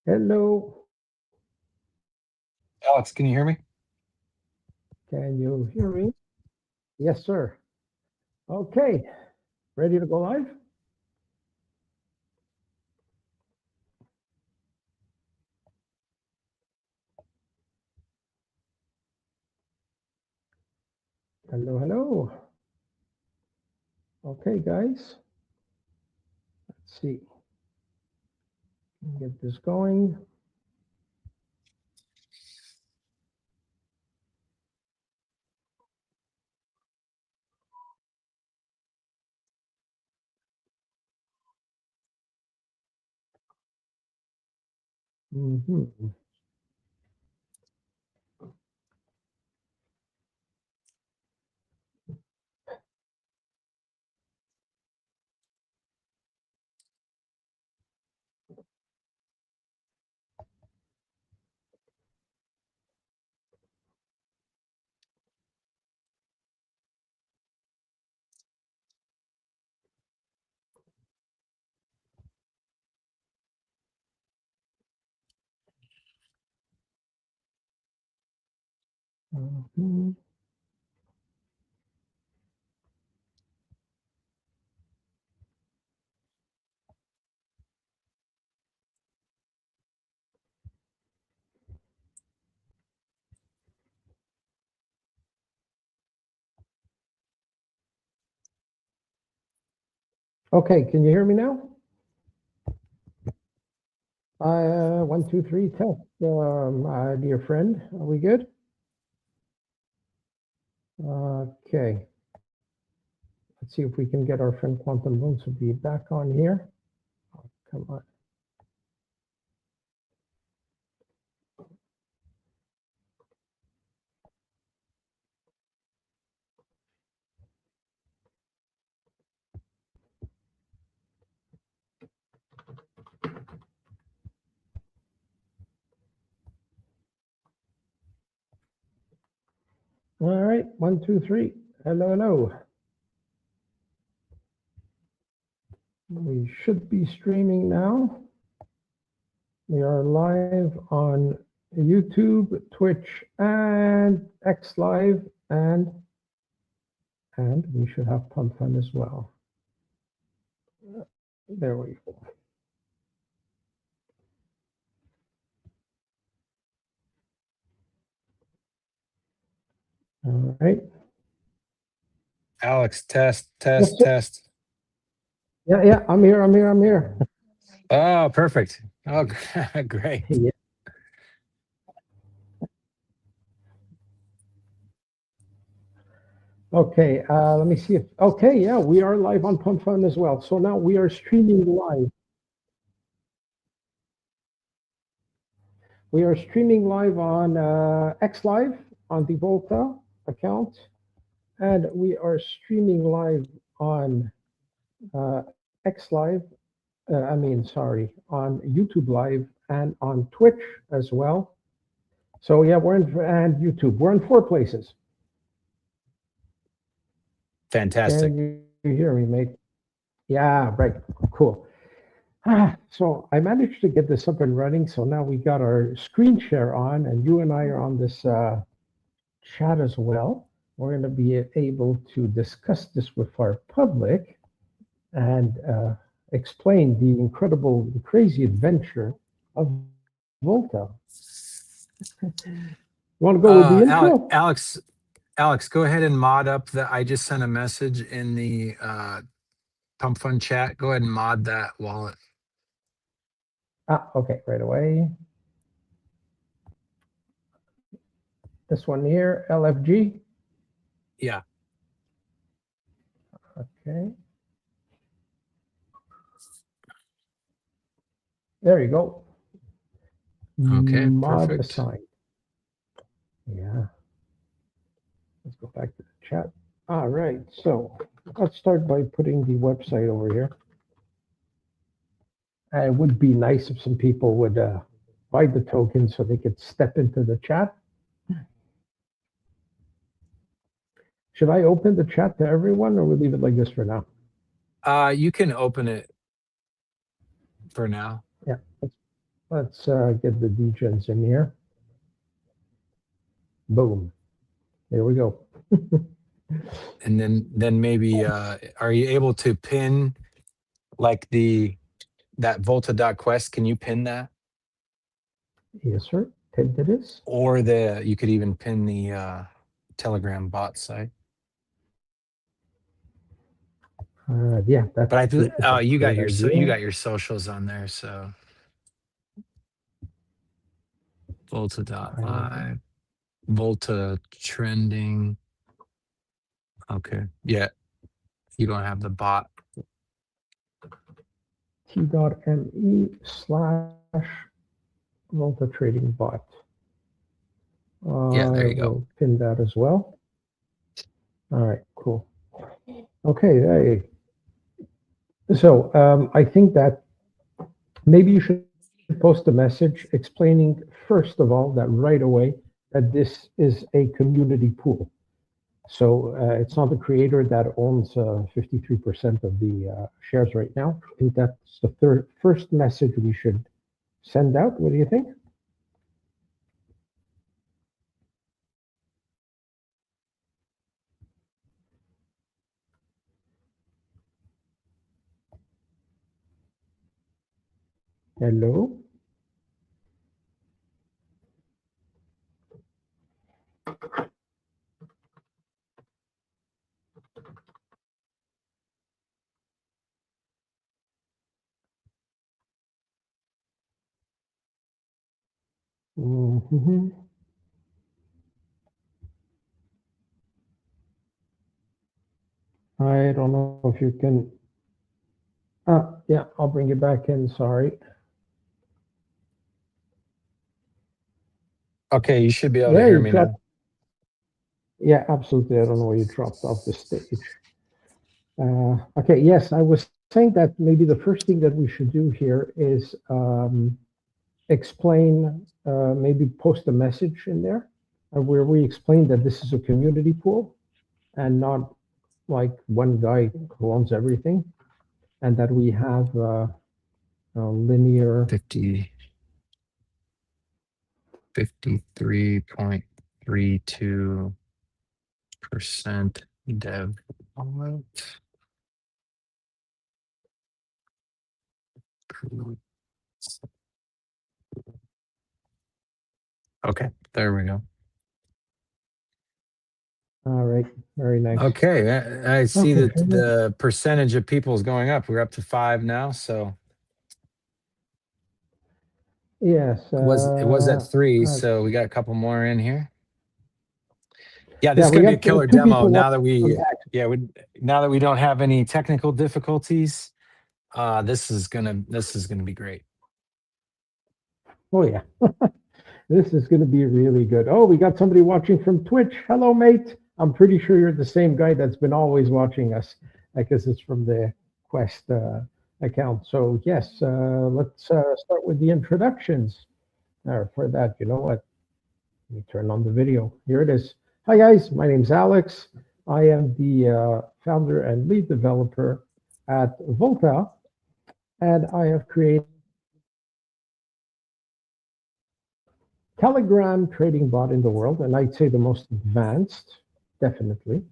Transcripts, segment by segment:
Hello, Alex, can you hear me? can you hear me? Yes, sir. Okay, ready to go live? Hello, hello. Okay, guys, let's see. Get this going. Mhm. Mhm. Okay, can you hear me now? 1, 2, 3, test. Dear friend, are we good? Okay, let's see if we can get our friend Quantum Boom to be back on here. Oh, come on. All right, 1, 2, 3. Hello, hello. We should be streaming now. We are live on YouTube, Twitch, and X Live, and we should have Pump Fun as well. There we go. All right. Alex, test, Yes, test, sir. test. Yeah, I'm here. I'm here. Oh, perfect. Oh, great. Yeah. Okay, let me see if, okay, yeah, we are live on Pump Fun as well. So now we are streaming live. We are streaming live on X Live on the VOLTA account, and we are streaming live on X Live. Sorry, on YouTube Live and on Twitch as well. So yeah, we're in and YouTube. We're in 4 places. Fantastic. Can you hear me, mate? Yeah, right. Cool. So I managed to get this up and running. So now we got our screen share on, and you and I are on this chat as well. We're going to be able to discuss this with our public and explain the incredible, crazy adventure of VOLTA. You want to go with the intro? Alex, go ahead and mod up the. I just sent a message in the Pump Fun chat. Go ahead and mod that wallet. Okay, right away. This one here, LFG. Yeah. Okay. There you go. Okay. Mod Perfect. assigned. Yeah. Let's go back to the chat. All right. So let's start by putting the website over here. It would be nice if some people would buy the token so they could step into the chat. Should I open the chat to everyone or we leave it like this for now? You can open it for now. Yeah. let's get the degens in here. Boom. There we go. And then maybe are you able to pin like that volta.quest? Can you pin that? Yes, sir. Pinned it is. Or you could even pin the Telegram bot site. Yeah, that's But you got great you idea. got your socials on there, so Volta.live, Volta trending. Okay. Yeah. You don't have the bot. T.me/Volta trading bot. Yeah, there I you go. will pin that as well. All right, cool. Okay, hey. So I think that maybe you should post a message explaining, first of all, that right away, that this is a community pool. So it's not the creator that owns 53% of the shares right now. I think that's the first message we should send out. What do you think? Hello? Mm-hmm. I don't know if you can. Yeah, I'll bring you back in. Sorry. Okay, you should be able to Yeah, hear you me dropped. now. Yeah, absolutely. I don't know why you dropped off the stage. Okay, yes, I was saying that maybe the first thing that we should do here is explain, maybe post a message in there where we explain that this is a community pool and not like one guy who owns everything, and that we have a linear 53.32% dev wallet. Okay, there we go. All right, very nice. Okay, I see Okay, that the percentage of people is going up. We're up to 5 now, so yes, it was at 3, so we got a couple more in here. Yeah, this yeah, is we going to be a got killer two demo people now that we back. now that we don't have any technical difficulties. This is gonna be great. Oh yeah, this is going to be really good. Oh, we got somebody watching from Twitch. Hello, mate. I'm pretty sure you're the same guy that's been always watching us, because it's from the Quest account. So yes, let's start with the introductions. For that, you know what? Let me turn on the video. Here it is. Hi guys, my name's Alex. I am the founder and lead developer at VOLTA, and I have created Telegram trading bot in the world, and I'd say the most advanced, definitely.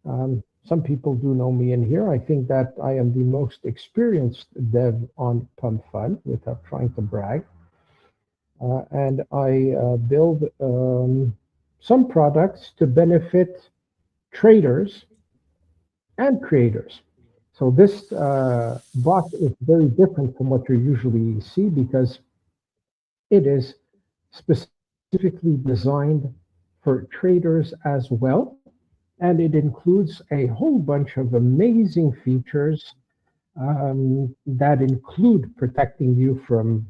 Some people do know me in here. I think that I am the most experienced dev on Pump Fun, without trying to brag. And I build some products to benefit traders and creators. So this bot is very different from what you usually see, because it is specifically designed for traders as well. And it includes a whole bunch of amazing features that include protecting you from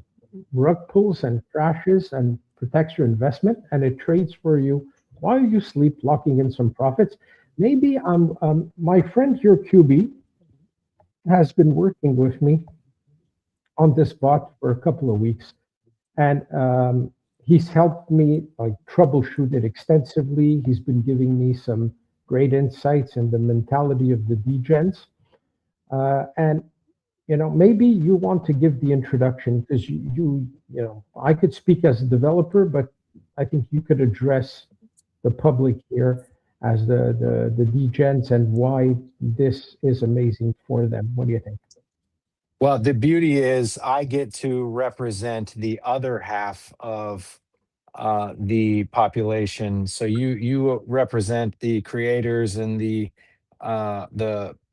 rug pulls and crashes, and protects your investment, and it trades for you while you sleep, locking in some profits. Maybe my friend here, QB, has been working with me on this bot for a couple of weeks, and he's helped me like troubleshoot it extensively. He's been giving me some great insights in the mentality of the degens, and maybe you want to give the introduction because I could speak as a developer, but I think you could address the public here as the degens and why this is amazing for them. What do you think? Well, the beauty is I get to represent the other half of the population. So you represent the creators and the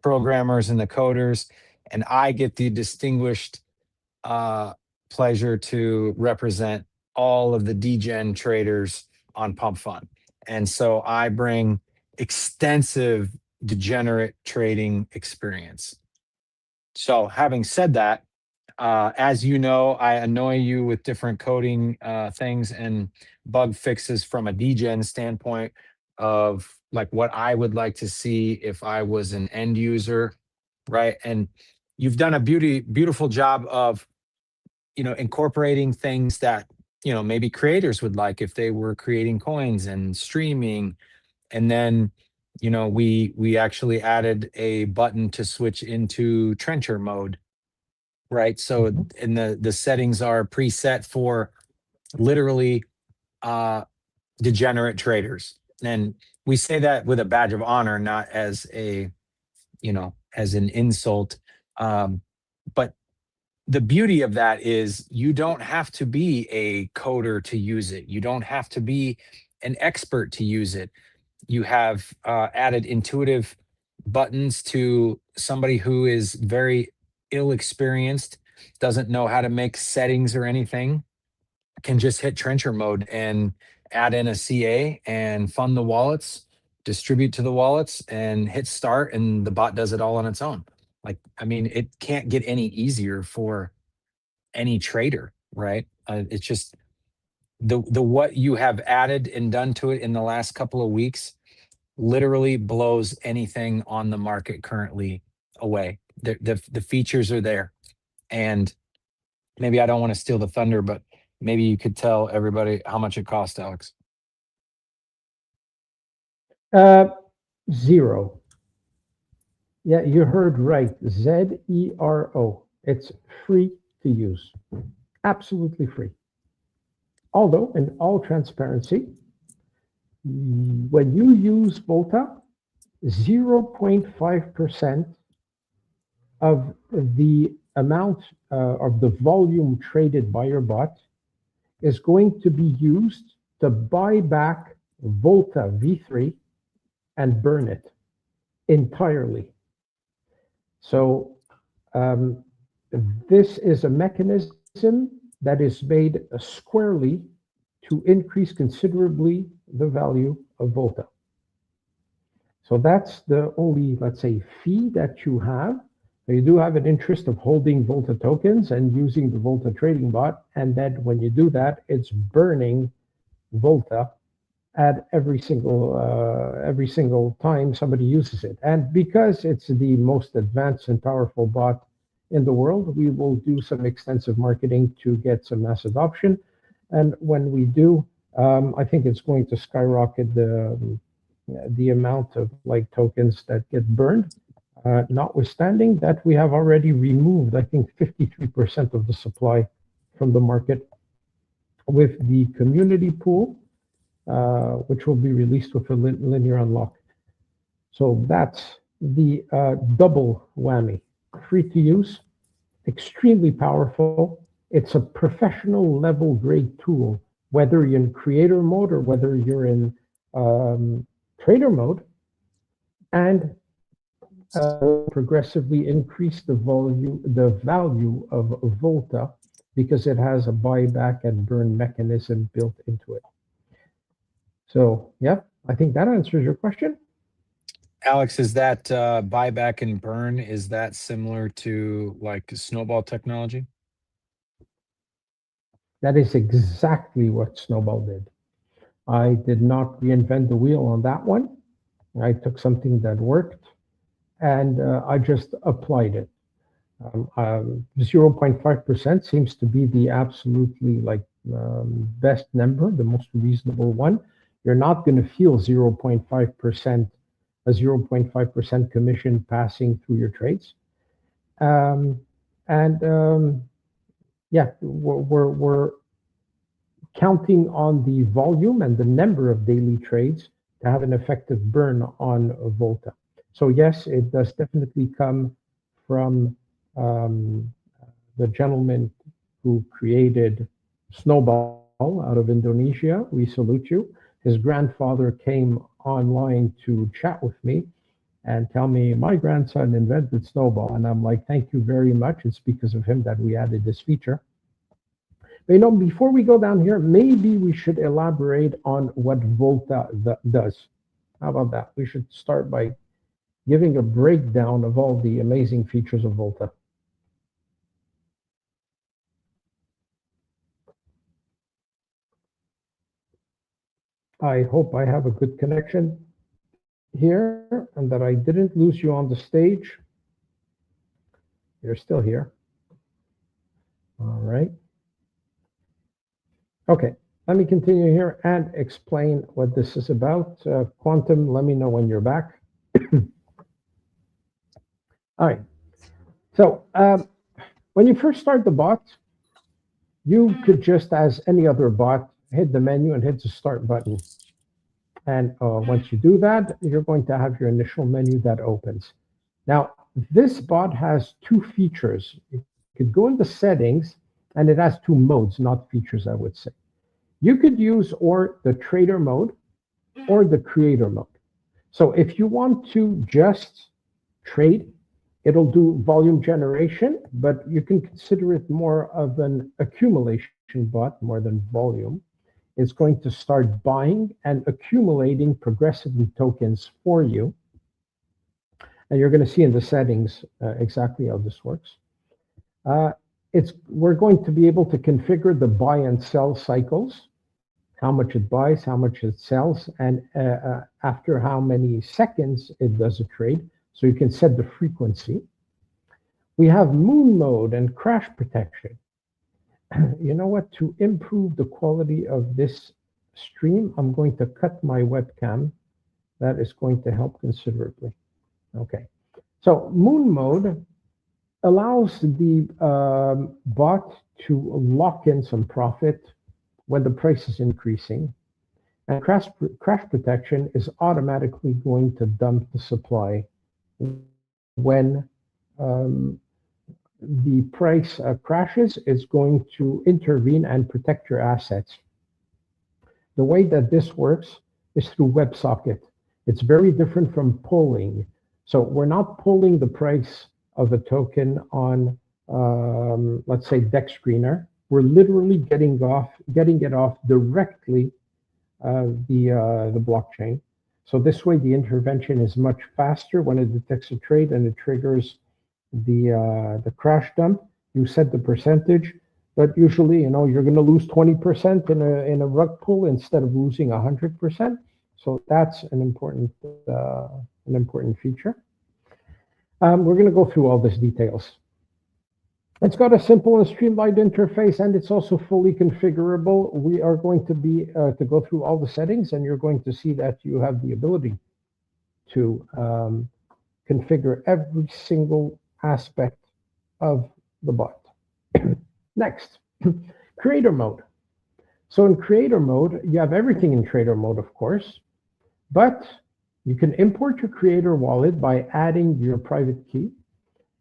programmers and the coders, and I get the distinguished uh, pleasure to represent all of the degen traders on Pump Fund. And so I bring extensive degenerate trading experience. So having said that, as you know, I annoy you with different coding things and bug fixes from a degen standpoint of like what I would like to see if I was an end user, right? And you've done a beautiful job of incorporating things that maybe creators would like if they were creating coins and streaming. And then we actually added a button to switch into trencher mode, right? So and the settings are preset for literally uh degenerate traders, and we say that with a badge of honor, not as as an insult. But the beauty of that is you don't have to be a coder to use it. You don't have to be an expert to use it. You have added intuitive buttons to somebody who is very ill experienced, doesn't know how to make settings or anything, can just hit trencher mode and add in a CA and fund the wallets, distribute to the wallets, and hit start, and the bot does it all on its own. Like, I mean, it can't get any easier for any trader, right? It's just the what you have added and done to it in the last couple of weeks literally blows anything on the market currently away. The features are there, and maybe I don't want to steal the thunder, but maybe you could tell everybody how much it cost, Alex. Uh, Zero. Yeah, you heard right. Zero. It's free to use. Absolutely free. Although, in all transparency, when you use VOLTA, 0.5% of the amount of the volume traded by your bot is going to be used to buy back VOLTA V3 and burn it entirely. So this is a mechanism that is made squarely to increase considerably the value of VOLTA. So that's the only, let's say, fee that you have. You do have an interest of holding VOLTA tokens and using the VOLTA trading bot. And then when you do that, it's burning VOLTA at every single time somebody uses it. And because it's the most advanced and powerful bot in the world, we will do some extensive marketing to get some mass adoption. And when we do, I think it's going to skyrocket the amount of like tokens that get burned. Notwithstanding that we have already removed, I think, 53% of the supply from the market with the community pool, which will be released with a linear unlock. So that's the double whammy. Free to use, extremely powerful. It's a professional level grade tool, whether you're in creator mode or whether you're in trader mode, and progressively increase the value of VOLTA because it has a buyback and burn mechanism built into it. So yeah, I think that answers your question. Alex, is that buyback and burn, is that similar to like Snowball technology? That is exactly what Snowball did. I did not reinvent the wheel on that one. I took something that worked and I just applied it. 0.5% seems to be the absolutely best number, the most reasonable one. You're not going to feel 0.5%, a 0.5% commission passing through your trades. And yeah, we're counting on the volume and the number of daily trades to have an effective burn on Volta. So yes, it does definitely come from the gentleman who created Snowball out of Indonesia. We salute you. His grandfather came online to chat with me and tell me my grandson invented Snowball. And I'm like, thank you very much. It's because of him that we added this feature. But, before we go down here, maybe we should elaborate on what Volta does. How about that? We should start by giving a breakdown of all the amazing features of Volta. I hope I have a good connection here and that I didn't lose you on the stage. You're still here. All right. Okay, let me continue here and explain what this is about. Quantum, let me know when you're back. All right. So when you first start the bot, you could just, as any other bot, hit the menu and hit the start button. And once you do that, you're going to have your initial menu that opens. Now, this bot has two features. You could go into settings, and it has two modes, not features, I would say. You could use or the trader mode or the creator mode. So if you want to just trade, it'll do volume generation, but you can consider it more of an accumulation bot more than volume. It's going to start buying and accumulating progressively tokens for you. And you're going to see in the settings exactly how this works. We're going to be able to configure the buy and sell cycles, how much it buys, how much it sells, and after how many seconds it does a trade. So you can set the frequency. We have moon mode and crash protection. You know what? To improve the quality of this stream, I'm going to cut my webcam. That is going to help considerably. Okay. So moon mode allows the bot to lock in some profit when the price is increasing. And crash protection is automatically going to dump the supply when the price crashes. Is going to intervene and protect your assets. The way that this works is through WebSocket. It's very different from polling. So we're not polling the price of a token on, let's say, Deck Screener. We're literally getting it off directly the blockchain. So this way, the intervention is much faster when it detects a trade and it triggers the crash dump. You set the percentage, but usually, you're going to lose 20% in a rug pull instead of losing 100%. So that's an important feature. We're going to go through all these details. It's got a simple and streamlined interface, and it's also fully configurable. We are going to be to go through all the settings, and you're going to see that you have the ability to configure every single aspect of the bot. Next, creator mode. So in creator mode, you have everything in trader mode, of course, but you can import your creator wallet by adding your private key.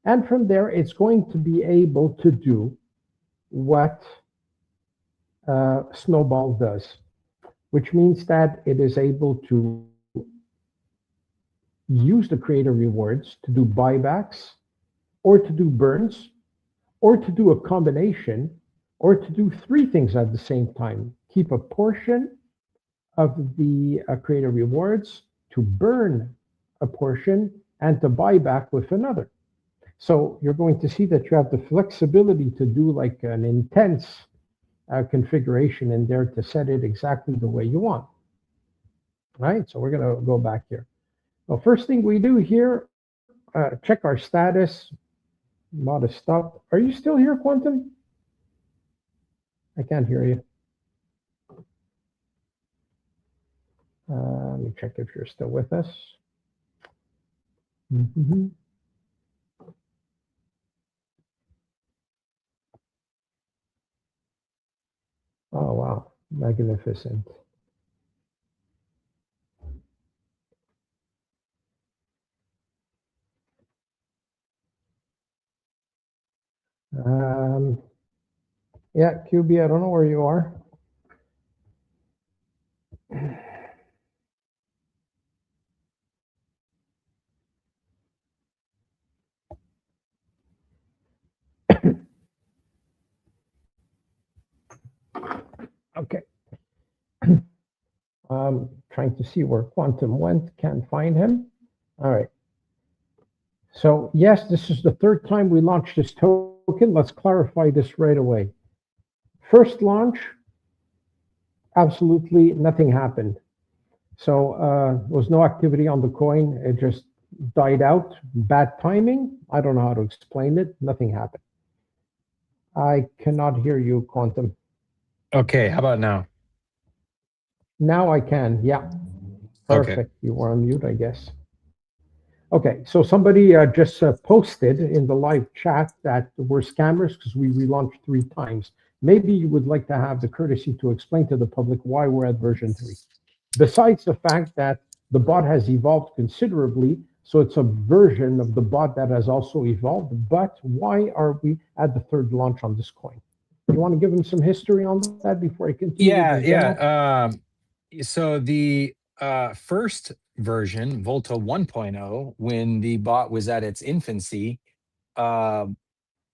And from there, it's going to be able to do what Snowball does, which means that it is able to use the creator rewards to do buybacks, or to do burns, or to do a combination, or to do three things at the same time. Keep a portion of the creator rewards, to burn a portion, and to buy back with another. So you're going to see that you have the flexibility to do like an intense configuration in there to set it exactly the way you want. All right, so we're going to go back here. Well, first thing we do here, check our status. Mod is stopped. Are you still here, Quantum? I can't hear you. Let me check if you're still with us. Magnificent. Um, yeah, QB, I don't know where you are. Okay. Trying to see where Quantum went. Can't find him. All right. So yes, this is the third time we launched this token. Let's clarify this right away. First launch, absolutely nothing happened. So there was no activity on the coin. It just died out. Bad timing. I don't know how to explain it. Nothing happened. I cannot hear you, Quantum. Okay, how about now? Now I can. Yeah. Okay. Perfect. You were on mute, I guess. Okay, so somebody just posted in the live chat that we're scammers because we relaunched 3 times. Maybe you would like to have the courtesy to explain to the public why we're at version 3. Besides the fact that the bot has evolved considerably, so it's a version of the bot that has also evolved, but why are we at the third launch on this coin? You want to give them some history on that before I continue with Yeah, the demo? yeah. So the first version, VOLTA 1.0, when the bot was at its infancy, uh,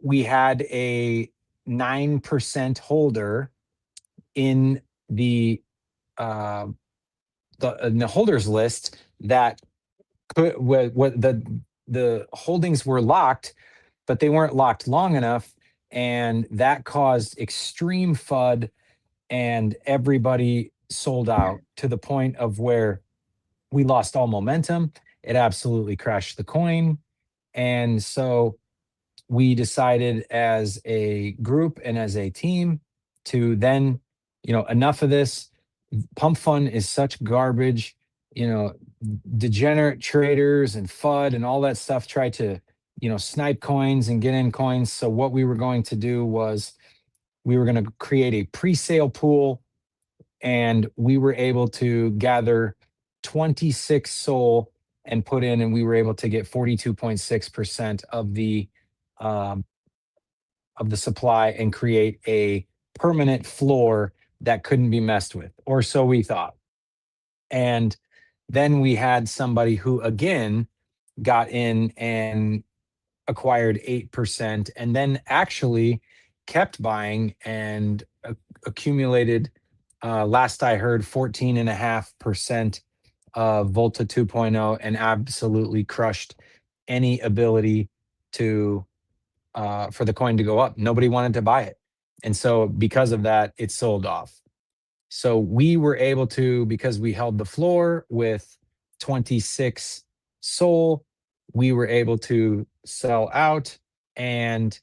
we had a 9% holder in the uh, in the holders list that could what the holdings were locked, but they weren't locked long enough, and that caused extreme FUD, and everybody sold out to the point of where we lost all momentum. It absolutely crashed the coin. And so we decided as a group and as a team to then, enough of this. Pump fund is such garbage. Degenerate traders and FUD and all that stuff try to, snipe coins and get in coins. So what we were going to do was we were going to create a pre-sale pool, and we were able to gather 26 SOL and put in, and we were able to get 42.6% um, of the supply and create a permanent floor that couldn't be messed with, or so we thought. And then we had somebody who again got in and acquired 8%, and then actually kept buying and accumulated, last I heard, 14.5% of Volta 2.0, and absolutely crushed any ability to for the coin to go up. Nobody wanted to buy it. And so because of that, it sold off. So we were able to, because we held the floor with 26 SOL, we were able to sell out and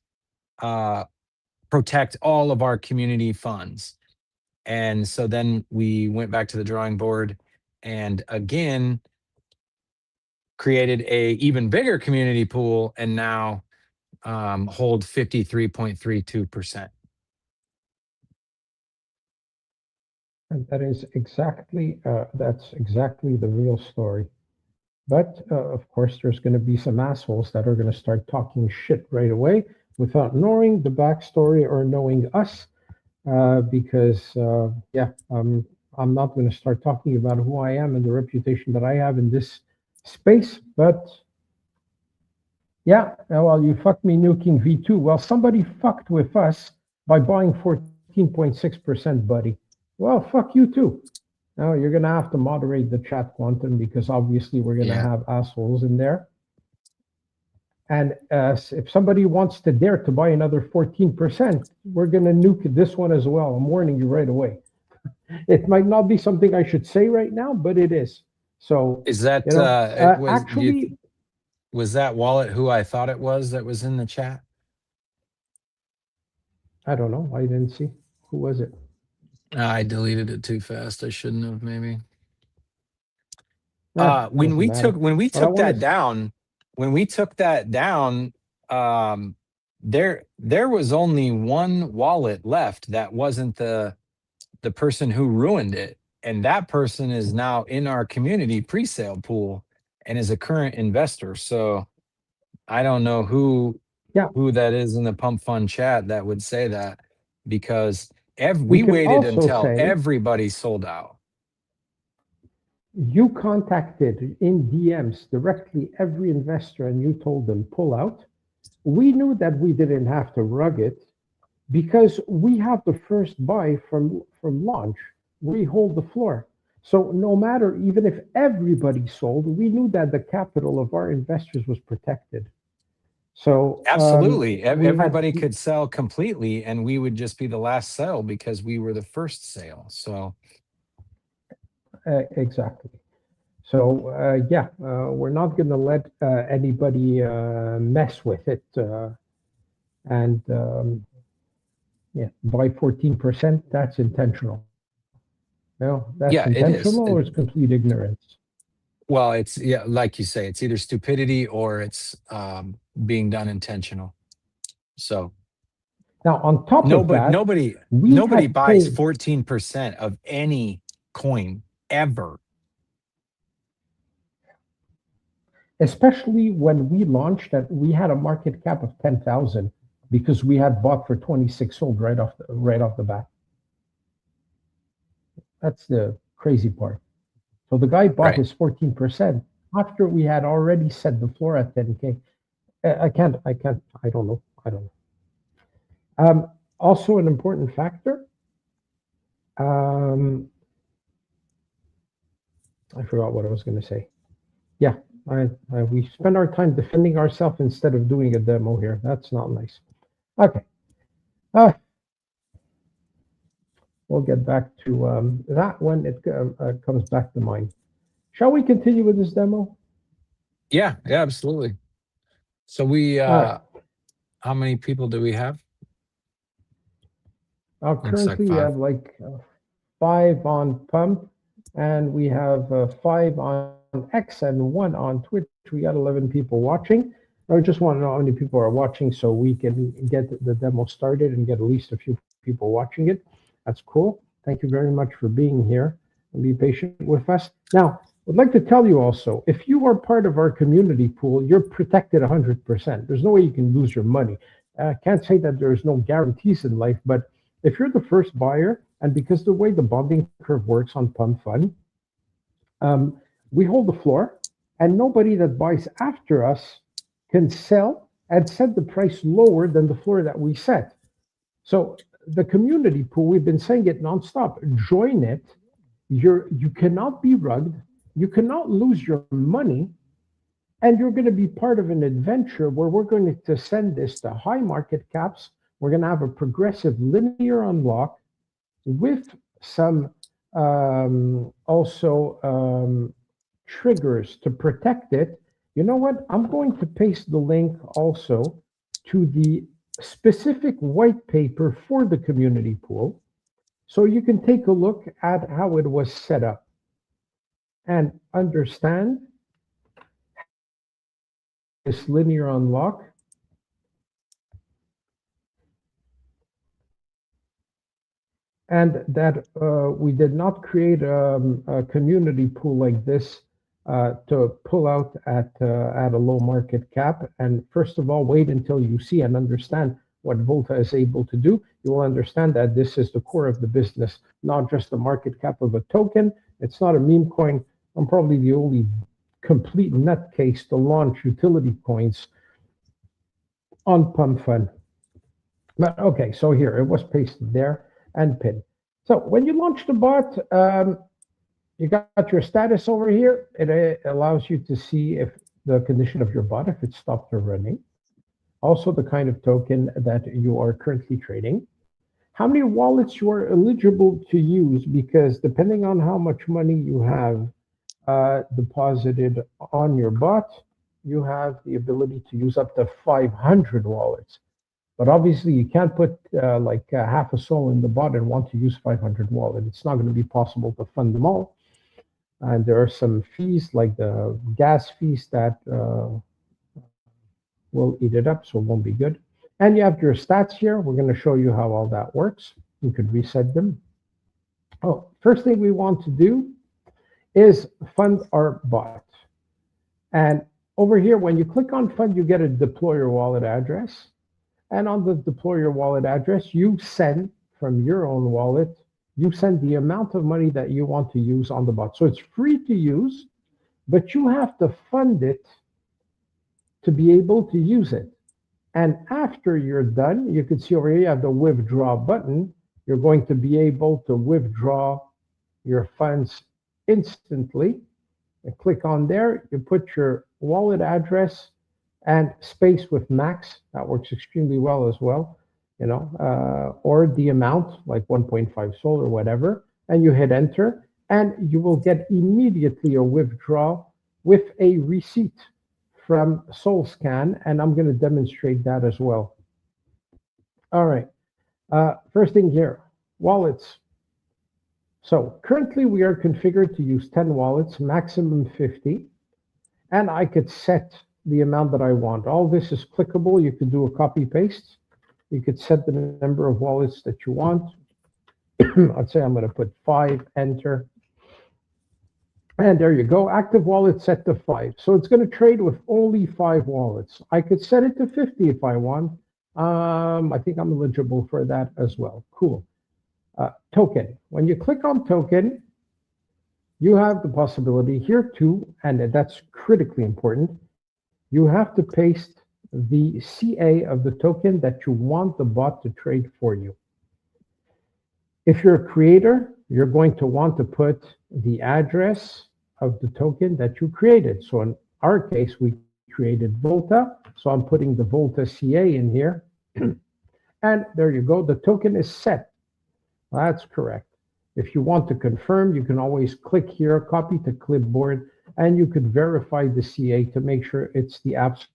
protect all of our community funds. And so then we went back to the drawing board and again created a even bigger community pool, and now hold 53.32%. And that's exactly the real story. But of course, there's going to be some assholes that are going to start talking shit right away without knowing the backstory or knowing us. Because I'm not going to start talking about who I am and the reputation that I have in this space. But yeah, well, you fucked me nuking V2. Well, somebody fucked with us by buying 14.6%, buddy. Well, fuck you too. Now you're going to have to moderate the chat, Quantum, because obviously we're going to Yeah. have assholes in there. And if somebody wants to dare to buy another 14%, we're going to nuke this one as well. I'm warning you right away. It might not be something I should say right now, but it is. So, Is that actually, was that wallet who I thought it was that was in the chat? I don't know. I didn't see. Who was it? I deleted it too fast. I shouldn't have, maybe. Doesn't matter. When we But I took want that to. down, there was only one wallet left that wasn't the the person who ruined it. And that person is now in our community pre-sale pool and is a current investor. So I don't know who Yeah, that is in the pump fund chat that would say that, because we we can waited also until say everybody sold out. you contacted in DMs directly every investor and you told them pull out. We knew that we didn't have to rug it because we have the first buy from launch. We hold the floor. So no matter, even if everybody sold, we knew that the capital of our investors was protected. So Absolutely. we had Everybody could sell completely and we would just be the last sale because we were the first sale. So exactly. So yeah, we're not going to let anybody mess with it. And yeah, by 14%, that's intentional. No, that's yeah, it is. intentional or it's complete ignorance. Well, it's, yeah, like you say, it's either stupidity or it's being done intentional. So Now, on top of that, we nobody had buys paid, 14% of any coin ever. especially when we launched, that we had a market cap of 10,000 because we had bought for 26 sold right off the bat. That's the crazy part. So the guy bought Right. his 14% after we had already set the floor at 10K. I don't know. Also, an important factor. Um, I forgot what I was going to say. Yeah, we spend our time defending ourselves instead of doing a demo here. That's not nice. Okay. We'll get back to that when it comes back to mind. Shall we continue with this demo? Yeah, absolutely. So we, All right. how many people do we have? Looks like Currently, we 5. have like 5 on Pump, and we have 5 on X and 1 on Twitch. We got 11 people watching. I just want to know how many people are watching so we can get the demo started and get at least a few people watching it. That's cool. Thank you very much for being here and be patient with us. Now, I'd like to tell you also, if you are part of our community pool, you're protected 100%. There's no way you can lose your money. I can't say that there's no guarantees in life, but if you're the first buyer, and because the way the bonding curve works on Pump Fund, we hold the floor, and nobody that buys after us can sell and set the price lower than the floor that we set. So the community pool, we've been saying it nonstop. Join it. You cannot be rugged. You cannot lose your money, and you're going to be part of an adventure where we're going to send this to high market caps. We're going to have a progressive linear unlock with some also triggers to protect it. You know what? I'm going to paste the link also to the specific white paper for the community pool, so you can take a look at how it was set up and understand this linear unlock. And that we did not create a community pool like this to pull out at a low market cap. And first of all, wait until you see and understand what VOLTA is able to do. You will understand that this is the core of the business, not just the market cap of a token. It's not a meme coin. I'm probably the only complete nutcase to launch utility coins on Pump Fund. But okay, so here it was pasted there and pinned. So when you launch the bot, you got your status over here. It allows you to see if the condition of your bot, if it stopped running. Also the kind of token that you are currently trading. How many wallets you are eligible to use, because depending on how much money you have deposited on your bot, you have the ability to use up to 500 wallets. But obviously, you can't put like half a soul in the bot and want to use 500 wallet. It's not going to be possible to fund them all. And there are some fees, like the gas fees, that will eat it up, so it won't be good. And you have your stats here. We're going to show you how all that works. You could reset them. Oh, first thing we want to do is fund our bot. And over here, when you click on fund, you get a deploy your wallet address. And on the deploy your wallet address, you send from your own wallet, you send the amount of money that you want to use on the bot. So it's free to use, but you have to fund it to be able to use it. And after you're done, you can see over here, you have the withdraw button. You're going to be able to withdraw your funds instantly. And click on there, you put your wallet address and space with max. That works extremely well as well, or the amount like 1.5 SOL or whatever, and you hit enter, and you will get immediately a withdrawal with a receipt from SolScan, and I'm going to demonstrate that as well. All right, first thing here, wallets. So currently we are configured to use 10 wallets, maximum 50, and I could set the amount that I want. All this is clickable. You could do a copy paste. You could set the number of wallets that you want. I'd say I'm going to put 5, enter. And there you go. Active wallet set to 5. So it's going to trade with only 5 wallets. I could set it to 50 if I want. I think I'm eligible for that as well. Cool. Token. When you click on token, you have the possibility here too, and that's critically important. You have to paste the CA of the token that you want the bot to trade for you. If you're a creator, you're going to want to put the address of the token that you created. So in our case, we created VOLTA. So I'm putting the VOLTA CA in here. And there you go. The token is set. That's correct. If you want to confirm, you can always click here, copy to clipboard, and you could verify the CA to make sure it's the absolute.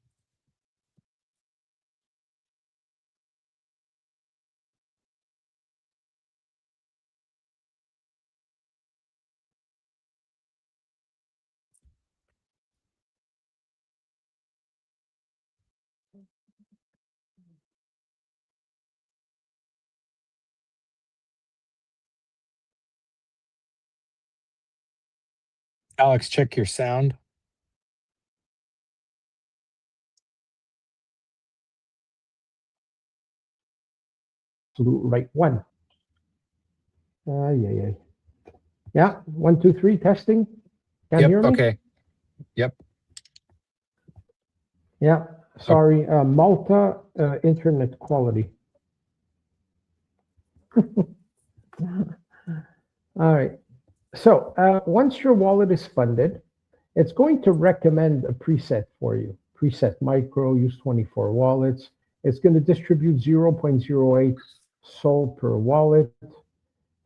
Alex, check your sound. Right one. Yeah. Yeah, 1, 2, 3, testing. Can you hear me? Okay. Yep. Yeah, sorry, Malta internet quality. All right, so once your wallet is funded, it's going to recommend a preset for you. Preset micro, use 24 wallets. It's going to distribute 0.08 SOL per wallet.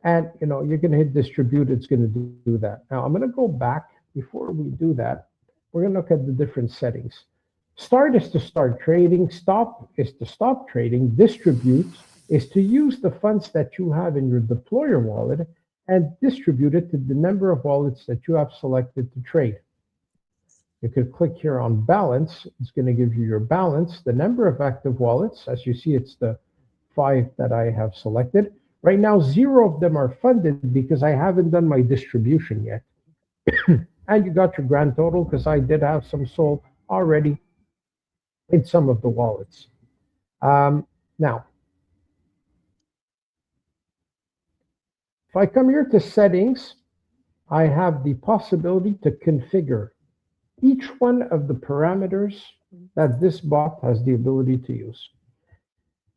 And you're going to hit distribute, it's going to do that. Now I'm going to go back. Before we do that, we're going to look at the different settings. Start is to start trading, stop is to stop trading, distribute is to use the funds that you have in your deployer wallet and distribute it to the number of wallets that you have selected to trade. You could click here on balance. It's going to give you your balance, the number of active wallets. As you see, it's the 5 that I have selected. Right now, 0 of them are funded because I haven't done my distribution yet. And you got your grand total because I did have some SOL already in some of the wallets. Now, if I come here to settings, I have the possibility to configure each one of the parameters that this bot has the ability to use.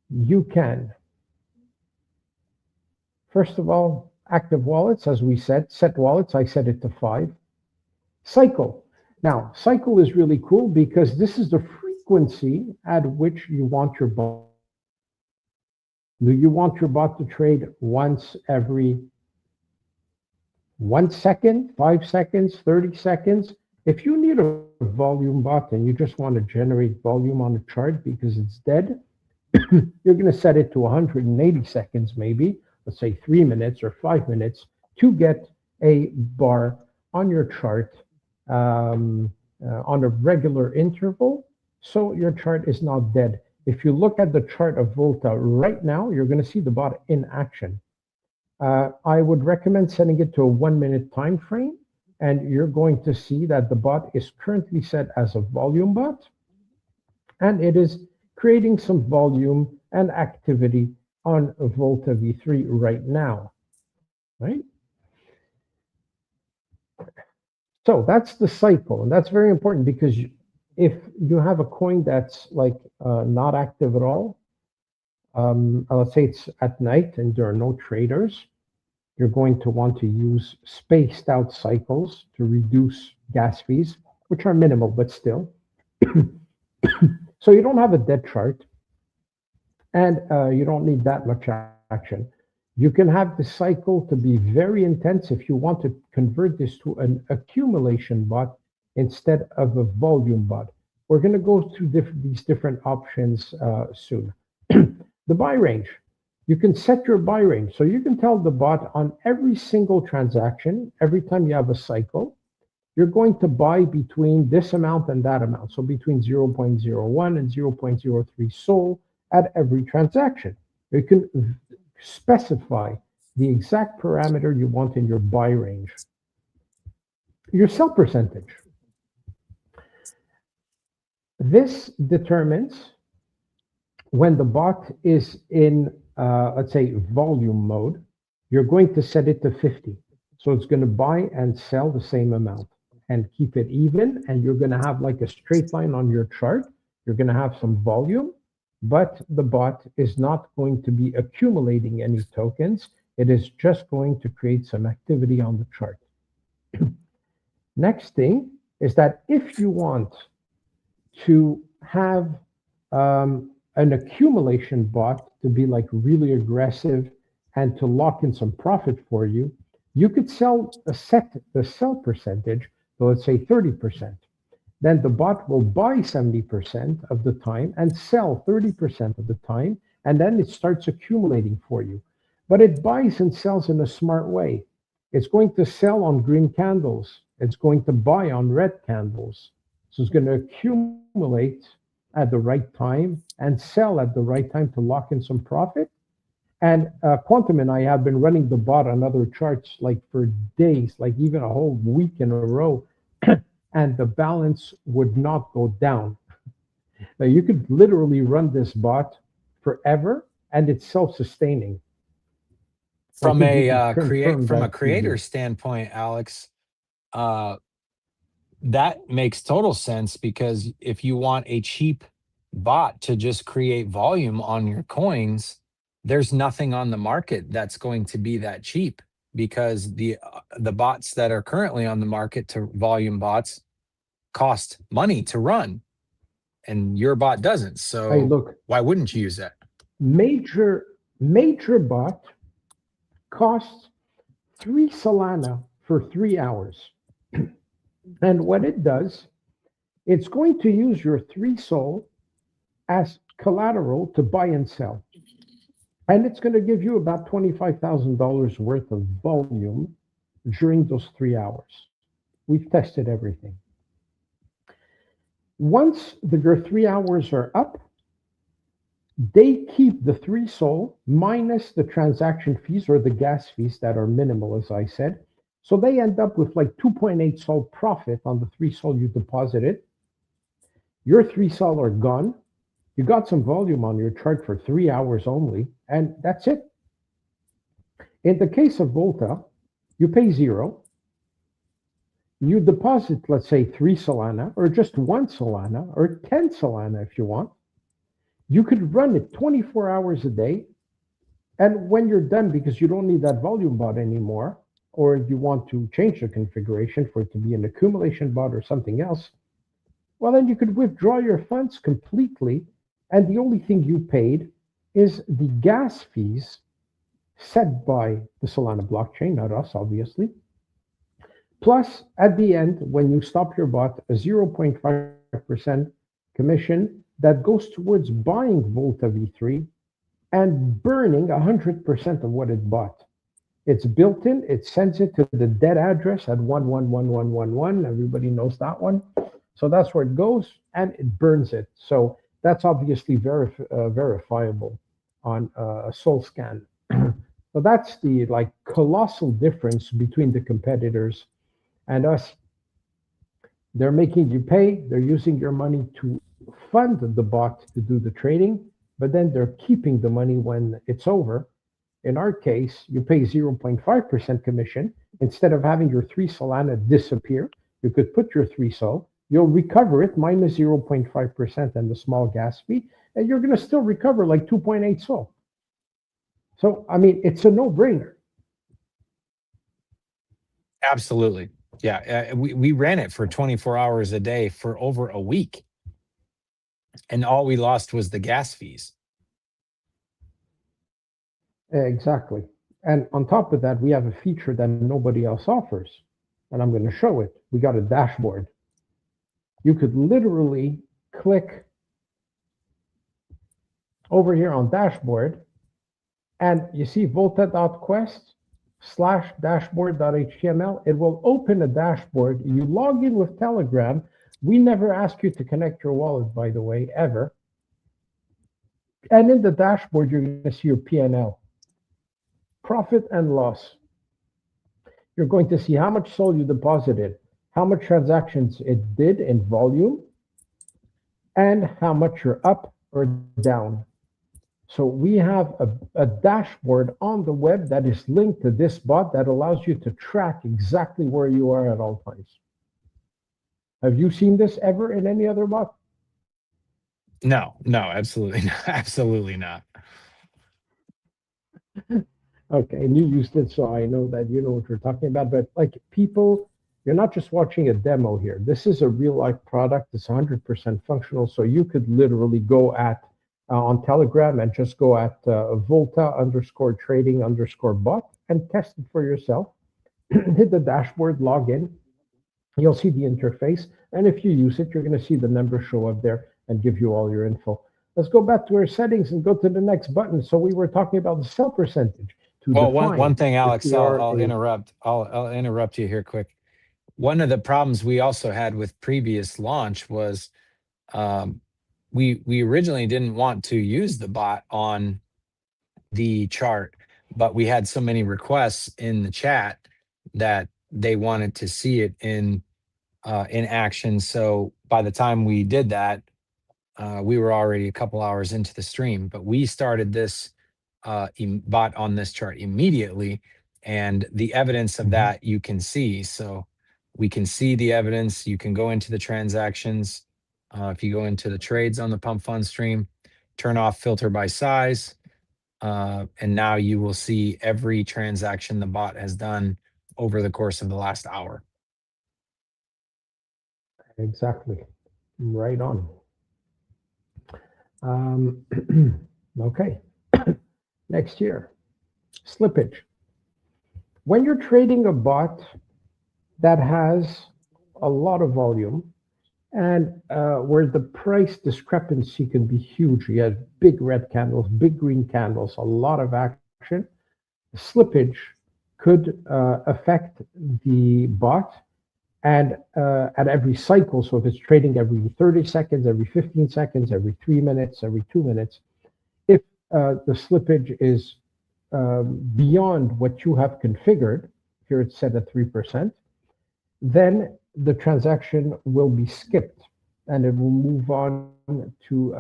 You can, first of all, active wallets, as we said, set wallets, I set it to 5. Cycle. Now, cycle is really cool because this is the frequency at which you want your bot. Do you want your bot to trade once every 1 second, 5 seconds, 30 seconds? If you need a volume bot and you just want to generate volume on a chart because it's dead, you're going to set it to 180 seconds maybe, let's say 3 minutes or 5 minutes to get a bar on your chart on a regular interval, so your chart is not dead. If you look at the chart of VOLTA right now, you're going to see the bot in action. I would recommend setting it to a 1 minute time frame, and you're going to see that the bot is currently set as a volume bot, and it is creating some volume and activity on Volta V3 right now, right? So that's the cycle, and that's very important because if you have a coin that's like not active at all, let's say it's at night and there are no traders, you're going to want to use spaced out cycles to reduce gas fees, which are minimal, but still. So you don't have a dead chart, and you don't need that much action. You can have the cycle to be very intense if you want to convert this to an accumulation bot instead of a volume bot. We're going to go through these different options soon. The buy range. You can set your buy range. So you can tell the bot on every single transaction, every time you have a cycle, you're going to buy between this amount and that amount. So between 0.01 and 0.03 SOL at every transaction. You can specify the exact parameter you want in your buy range. Your sell percentage. This determines when the bot is in, let's say, volume mode, you're going to set it to 50. So it's going to buy and sell the same amount and keep it even. And you're going to have like a straight line on your chart. You're going to have some volume, but the bot is not going to be accumulating any tokens. It is just going to create some activity on the chart. Next thing is that if you want to have an accumulation bot to be like really aggressive and to lock in some profit for you, you could set the sell percentage, so let's say 30%. Then the bot will buy 70% of the time and sell 30% of the time, and then it starts accumulating for you. But it buys and sells in a smart way. It's going to sell on green candles. It's going to buy on red candles. So it's going to accumulate at the right time and sell at the right time to lock in some profit. And Quantum and I have been running the bot on other charts like for days, like even a whole week in a row, and the balance would not go down. Now you could literally run this bot forever, and it's self-sustaining. From a creator standpoint, Alex, that makes total sense, because if you want a cheap bot to just create volume on your coins, there's nothing on the market that's going to be that cheap, because the bots that are currently on the market to volume bots cost money to run, and your bot doesn't. So hey, look, why wouldn't you use that? Major bot costs 3 Solana for 3 hours. And what it does, it's going to use your 3 SOL as collateral to buy and sell. And it's going to give you about $25,000 worth of volume during those 3 hours. We've tested everything. Once your 3 hours are up, they keep the 3 SOL minus the transaction fees or the gas fees that are minimal, as I said. So they end up with like 2.8 SOL profit on the 3 SOL you deposited. Your 3 SOL are gone. You got some volume on your chart for 3 hours only, and that's it. In the case of Volta, you pay 0. You deposit, let's say, 3 Solana, or just 1 Solana, or 10 Solana if you want. You could run it 24 hours a day. And when you're done, because you don't need that volume bot anymore, or you want to change the configuration for it to be an accumulation bot or something else, well, then you could withdraw your funds completely. And the only thing you paid is the gas fees set by the Solana blockchain, not us, obviously. Plus, at the end, when you stop your bot, a 0.5% commission that goes towards buying Volta V3 and burning 100% of what it bought. It's built in, it sends it to the dead address at 111111. Everybody knows that one. So that's where it goes, and it burns it. So that's obviously verifiable on a Sol scan. So that's the like colossal difference between the competitors and us. They're making you pay, they're using your money to fund the bot to do the trading, but then they're keeping the money when it's over. In our case, you pay 0.5% commission. Instead of having your 3 Solana disappear, you could put your 3 Sol, you'll recover it minus 0.5% and the small gas fee, and you're going to still recover like 2.8 Sol. So, I mean, it's a no-brainer. Absolutely. Yeah. We ran it for 24 hours a day for over a week. And all we lost was the gas fees. Exactly. And on top of that, we have a feature that nobody else offers. And I'm going to show it. We got a dashboard. You could literally click over here on dashboard, and you see volta.quest/dashboard.html. It will open a dashboard. You log in with Telegram. We never ask you to connect your wallet, by the way, ever. And in the dashboard, you're going to see your P&L, profit and loss. You're going to see how much SOL you deposited, how much transactions it did in volume, and how much you're up or down. So we have a dashboard on the web that is linked to this bot that allows you to track exactly where you are at all times. Have you seen this ever in any other bot? No, absolutely not. Absolutely not. Okay, and you used it, so I know that you know what you're talking about. But like people, you're not just watching a demo here. This is a real life product. It's 100% functional. So you could literally go at on Telegram and just go at Volta_trading_bot and test it for yourself. Hit the dashboard, log in. You'll see the interface. And if you use it, you're going to see the numbers show up there and give you all your info. Let's go back to our settings and go to the next button. So we were talking about the sell percentage. Well, one thing, Alex, I'll interrupt. I'll interrupt you here quick. One of the problems we also had with previous launch was we originally didn't want to use the bot on the chart, but we had so many requests in the chat that they wanted to see it in action. So by the time we did that, we were already a couple hours into the stream. But we started this bot on this chart immediately, and the evidence of that you can see. So we can see the evidence. You can go into the transactions. If you go into the trades on the pump fund stream, turn off filter by size, and now you will see every transaction the bot has done over the course of the last hour. Exactly. Right on. Okay. Next year, slippage. When you're trading a bot that has a lot of volume and where the price discrepancy can be huge, you have big red candles, big green candles, a lot of action, slippage could affect the bot and at every cycle. So if it's trading every 30 seconds, every 15 seconds, every 3 minutes, every 2 minutes, if the slippage is beyond what you have configured, here it's set at 3%, then the transaction will be skipped and it will move on to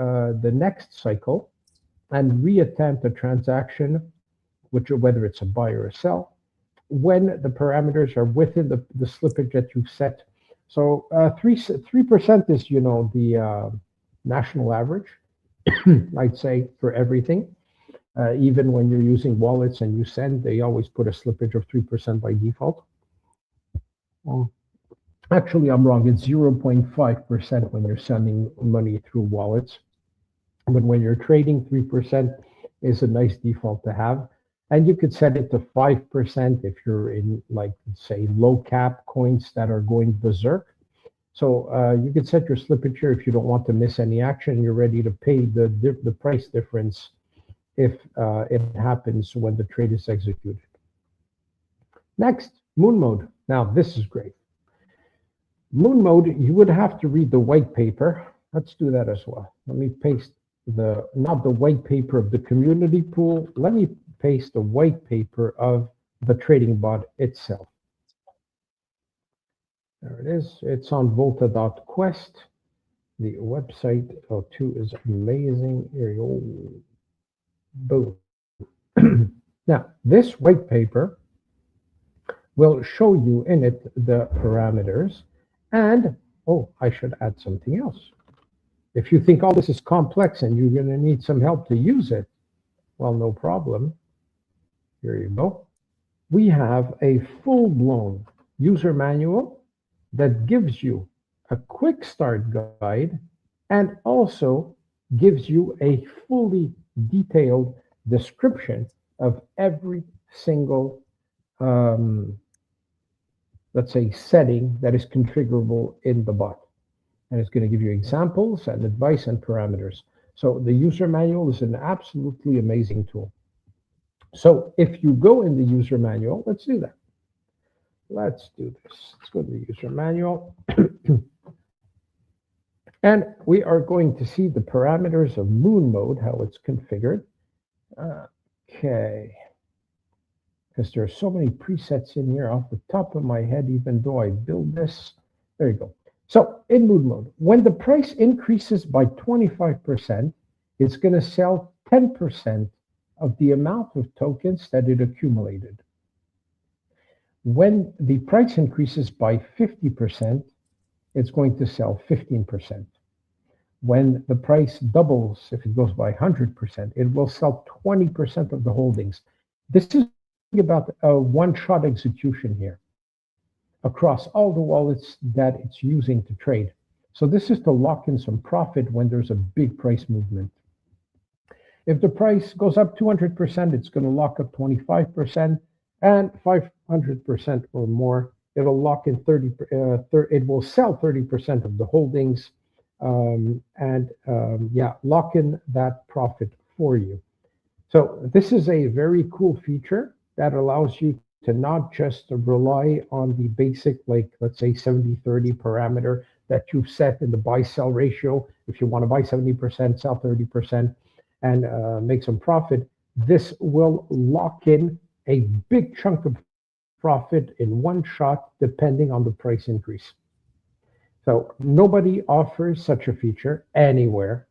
the next cycle and reattempt a transaction, which whether it's a buy or a sell, when the parameters are within the slippage that you've set. So 3% is, you know, the national average, I'd say, for everything. Even when you're using wallets and you send, they always put a slippage of 3% by default. Well, actually, I'm wrong. It's 0.5% when you're sending money through wallets. But when you're trading, 3% is a nice default to have. And you could set it to 5% if you're in, like, say, low cap coins that are going berserk. So you could set your slippage here if you don't want to miss any action. You're ready to pay the price difference if it happens when the trade is executed. Next, moon mode. Now, this is great. Moon mode, you would have to read the white paper. Let's do that as well. Let me paste not the white paper of the community pool. Let me paste the white paper of the trading bot itself. There it is. It's on volta.quest. The website too is amazing. Here you go. Boom. Now, this white paper will show you in it the parameters. And, oh, I should add something else. If you think all this is complex and you're going to need some help to use it, well, no problem. Here you go. We have a full-blown user manual that gives you a quick start guide and also gives you a fully detailed description of every single, let's say, setting that is configurable in the bot. And it's going to give you examples and advice and parameters. So the user manual is an absolutely amazing tool. So if you go in the user manual, let's do that. Let's do this. Let's go to the user manual. And we are going to see the parameters of moon mode, how it's configured. Okay. Because there are so many presets in here off the top of my head, even though I build this. There you go. So in moon mode, when the price increases by 25%, it's going to sell 10% of the amount of tokens that it accumulated. When the price increases by 50%, it's going to sell 15%. When the price doubles, if it goes by 100%, it will sell 20% of the holdings. This is about a one-shot execution here across all the wallets that it's using to trade. So this is to lock in some profit when there's a big price movement. If the price goes up 200%, it's going to lock up 25%, and 500% or more, it'll lock in 30. It will sell 30% of the holdings, yeah, lock in that profit for you. So this is a very cool feature that allows you to not just rely on the basic, like, let's say 70-30 parameter that you've set in the buy-sell ratio. If you want to buy 70%, sell 30%, and make some profit, this will lock in a big chunk of profit in one shot, depending on the price increase. So nobody offers such a feature anywhere,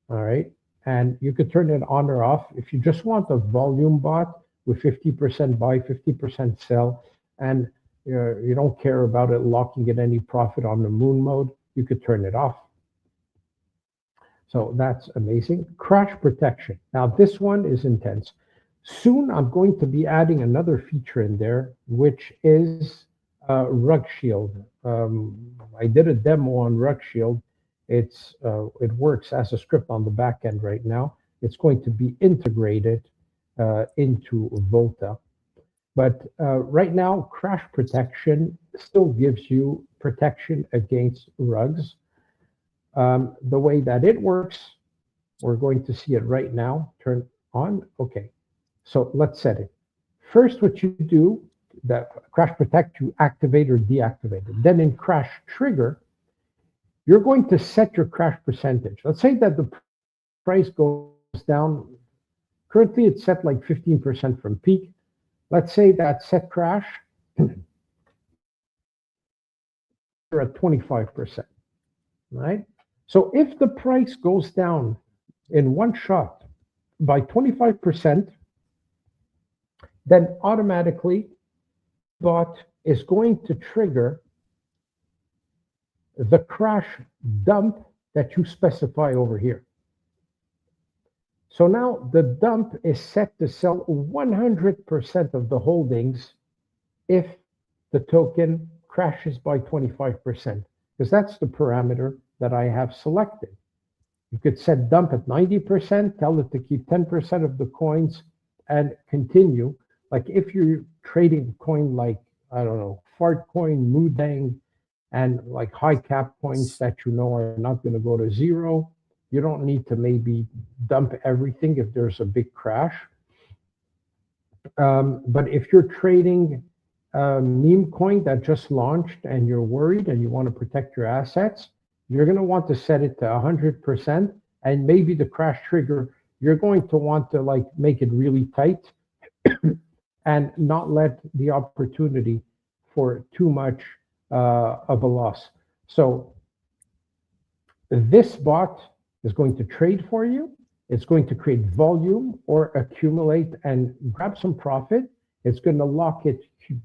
all right? And you could turn it on or off. If you just want a volume bot with 50% buy, 50% sell, and you don't care about it locking in any profit on the moon mode, you could turn it off. So that's amazing. Crash protection. Now this one is intense. Soon I'm going to be adding another feature in there, which is Rug Shield. I did a demo on Rug Shield. It works as a script on the back end right now. It's going to be integrated into VOLTA. But right now, crash protection still gives you protection against rugs. The way that it works, we're going to see it right now. Turn on. Okay. So let's set it. First, what you do, that crash protect, you activate or deactivate it. Then in crash trigger, you're going to set your crash percentage. Let's say that the price goes down. Currently, it's set like 15% from peak. Let's say that set crash, you're at 25%, right? So if the price goes down in one shot by 25%, then automatically bot is going to trigger the crash dump that you specify over here. So now the dump is set to sell 100% of the holdings if the token crashes by 25%, because that's the parameter that I have selected. You could set dump at 90%, tell it to keep 10% of the coins and continue. Like if you're trading a coin like, I don't know, fart coin, Moodang, and like high cap coins that you know are not going to go to zero, you don't need to maybe dump everything if there's a big crash. But if you're trading a meme coin that just launched and you're worried and you want to protect your assets, you're going to want to set it to 100%. And maybe the crash trigger, you're going to want to like make it really tight and not let the opportunity for too much of a loss. So this bot is going to trade for you. It's going to create volume or accumulate and grab some profit. It's going to lock it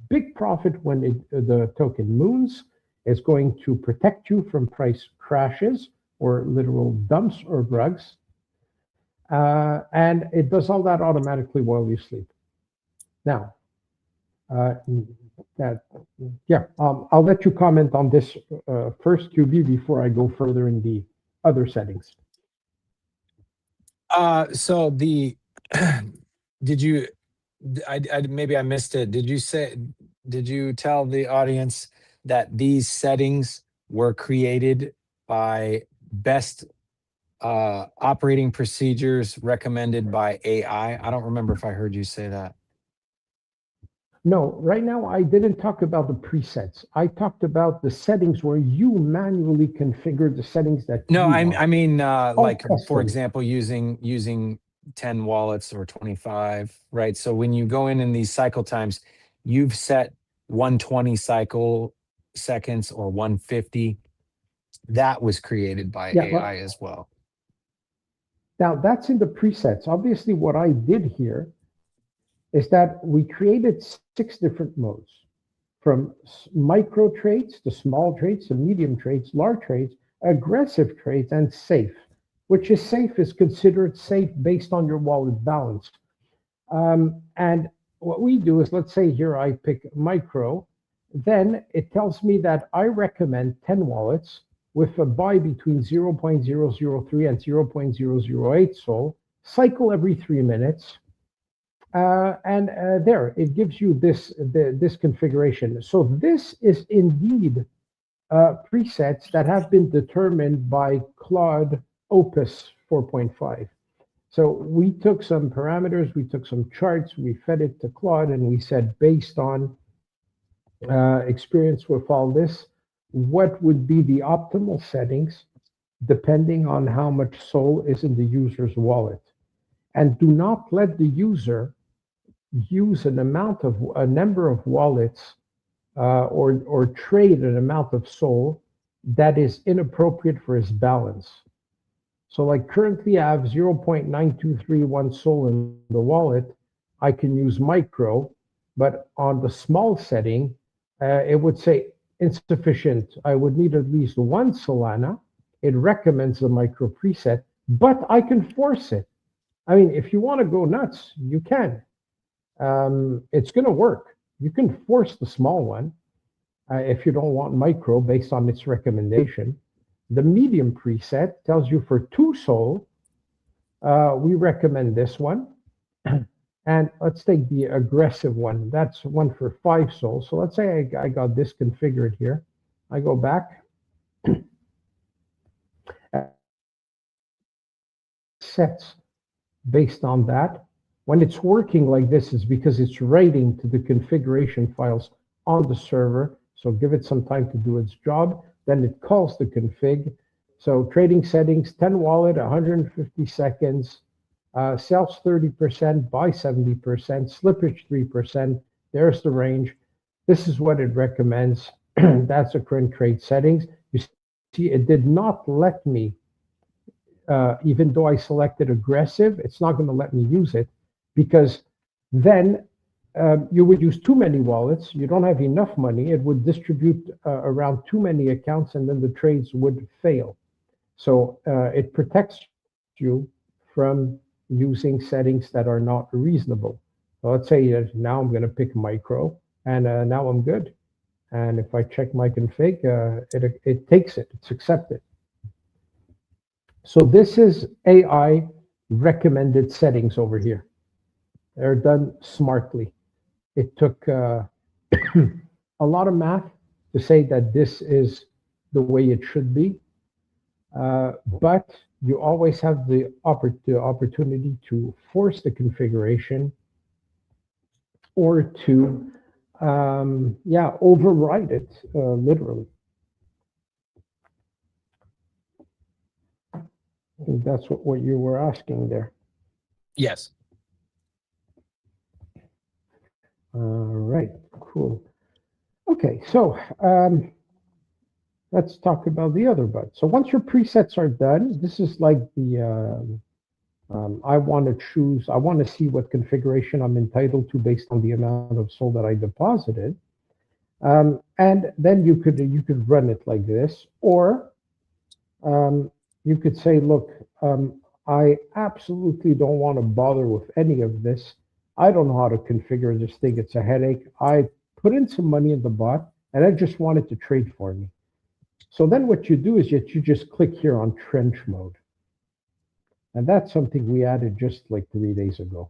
big profit when the token moons. It's going to protect you from price crashes or literal dumps or drugs. And it does all that automatically while you sleep. Now, I'll let you comment on this first, QB, before I go further in the other settings. So the did you? Maybe I missed it. Did you tell the audience that these settings were created by best operating procedures recommended by AI? I don't remember if I heard you say that. No, right now I didn't talk about the presets. I talked about the settings where you manually configure the settings that No, you I want. mean like for Custom. example, using 10 wallets or 25, right? So when you go in these cycle times, you've set 120 cycle seconds or 150. That was created by Yeah, AI as well. now that's in the presets. Obviously, what I did here is that we created 6 different modes, from micro trades to small trades to medium trades, large trades, aggressive trades, and safe, which is safe is considered safe based on your wallet balance. And what we do is, let's say here I pick micro, then it tells me that I recommend 10 wallets with a buy between 0.003 and 0.008 SOL, cycle every 3 minutes. And there, it gives you this configuration. So this is indeed presets that have been determined by Claude Opus 4.5. So we took some parameters, we took some charts, we fed it to Claude, and we said, based on experience with all this, what would be the optimal settings depending on how much SOL is in the user's wallet. And do not let the user use a number of wallets or trade an amount of SOL that is inappropriate for his balance. So like currently I have 0.9231 SOL in the wallet. I can use micro, but on the small setting, it would say insufficient. I would need at least 1 Solana. It recommends the micro preset, but I can force it. I mean, if you want to go nuts, you can. It's going to work. You can force the small one if you don't want micro based on its recommendation. The medium preset tells you for 2 SOL, we recommend this one. And let's take the aggressive one. That's one for 5 SOL. So let's say I got this configured here. I go back. Sets based on that. When it's working like this, it's because it's writing to the configuration files on the server. So give it some time to do its job. Then it calls the config. So trading settings, 10 wallet, 150 seconds, sells 30%, buy 70%, slippage 3%. There's the range. This is what it recommends. That's the current trade settings. You see, it did not let me, even though I selected aggressive, it's not going to let me use it, because then you would use too many wallets. You don't have enough money. It would distribute around too many accounts, and then the trades would fail. So it protects you from using settings that are not reasonable. So let's say now I'm going to pick micro, and now I'm good. And if I check my config, it takes it. It's accepted. So this is AI recommended settings over here. They're done smartly. It took a lot of math to say that this is the way it should be. But you always have the opportunity to force the configuration or to, override it, literally. I think that's what you were asking there. Yes. All right, cool. Okay, so let's talk about the other button. So once your presets are done, this is like the I want to choose. I want to see what configuration I'm entitled to based on the amount of SOL that I deposited. And then you could run it like this, or you could say, look, I absolutely don't want to bother with any of this. I don't know how to configure this thing. It's a headache. I put in some money in the bot, and I just want it to trade for me. So then what you do is you just click here on trench mode. And that's something we added just like 3 days ago.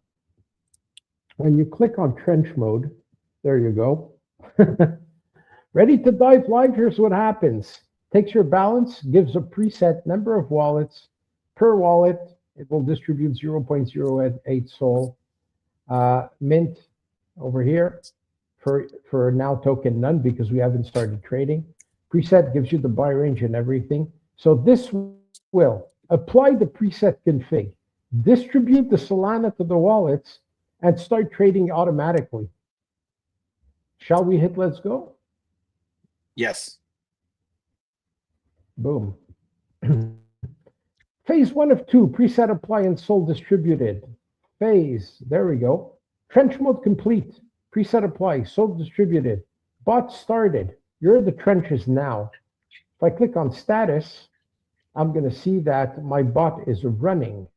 When you click on trench mode, there you go. Ready to dive live? Here's what happens. Takes your balance, gives a preset number of wallets. Per wallet, it will distribute 0.08 SOL. Mint over here for now token none because we haven't started trading. Preset gives you the buy range and everything. So this will apply the preset config, distribute the Solana to the wallets, and start trading automatically. Shall we hit let's go? Yes. Boom. Phase 1 of 2, preset apply and SOL distributed. Phase, there we go. Trench mode complete. Preset apply, SOL distributed. Bot started. You're in the trenches now. If I click on status, I'm going to see that my bot is running.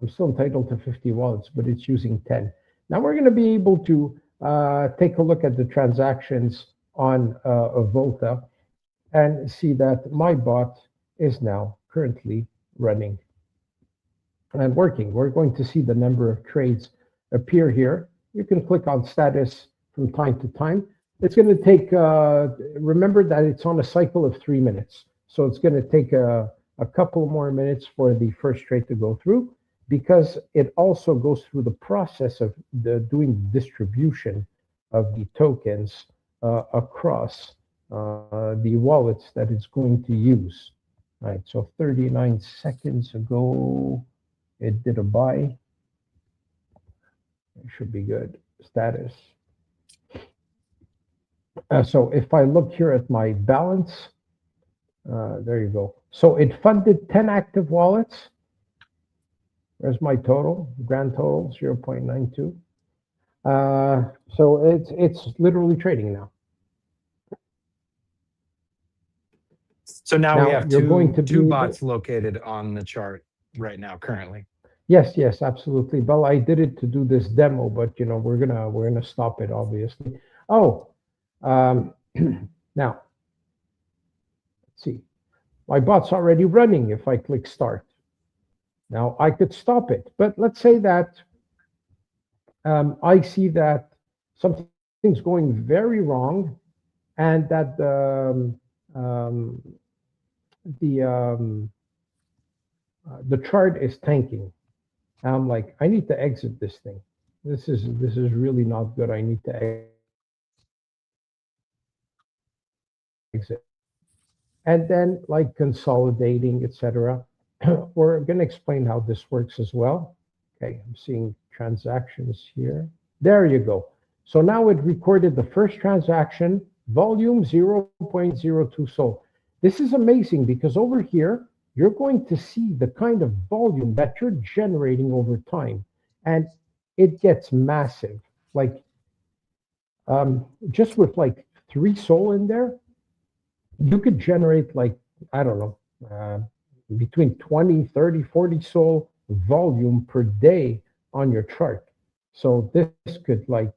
I'm still entitled to 50 wallets, but it's using 10. Now we're going to be able to take a look at the transactions on VOLTA and see that my bot is now currently running and working. We're going to see the number of trades appear here. You can click on status from time to time. It's going to take, remember that it's on a cycle of 3 minutes. So it's going to take a couple more minutes for the first trade to go through because it also goes through the process of doing distribution of the tokens across the wallets that it's going to use. Right, so 39 seconds ago, it did a buy. It should be good. Status. So if I look here at my balance, there you go. So it funded 10 active wallets. There's my total, grand total, 0.92. So it's literally trading now. So now we have two able, bots located on the chart right now currently. Yes, absolutely. Well, I did it to do this demo, but you know we're gonna stop it obviously. Oh, now let's see. My bot's already running. If I click start, now I could stop it. But let's say that I see that something's going very wrong, and that the chart is tanking. And I'm like, I need to exit this thing. This is really not good. I need to exit. And then like consolidating, etc. We're going to explain how this works as well. Okay, I'm seeing transactions here. There you go. So now it recorded the first transaction, volume 0.02 SOL. This is amazing because over here, you're going to see the kind of volume that you're generating over time. And it gets massive. Like just with like 3 SOL in there, you could generate like, I don't know, between 20, 30, 40 SOL volume per day on your chart. So this could like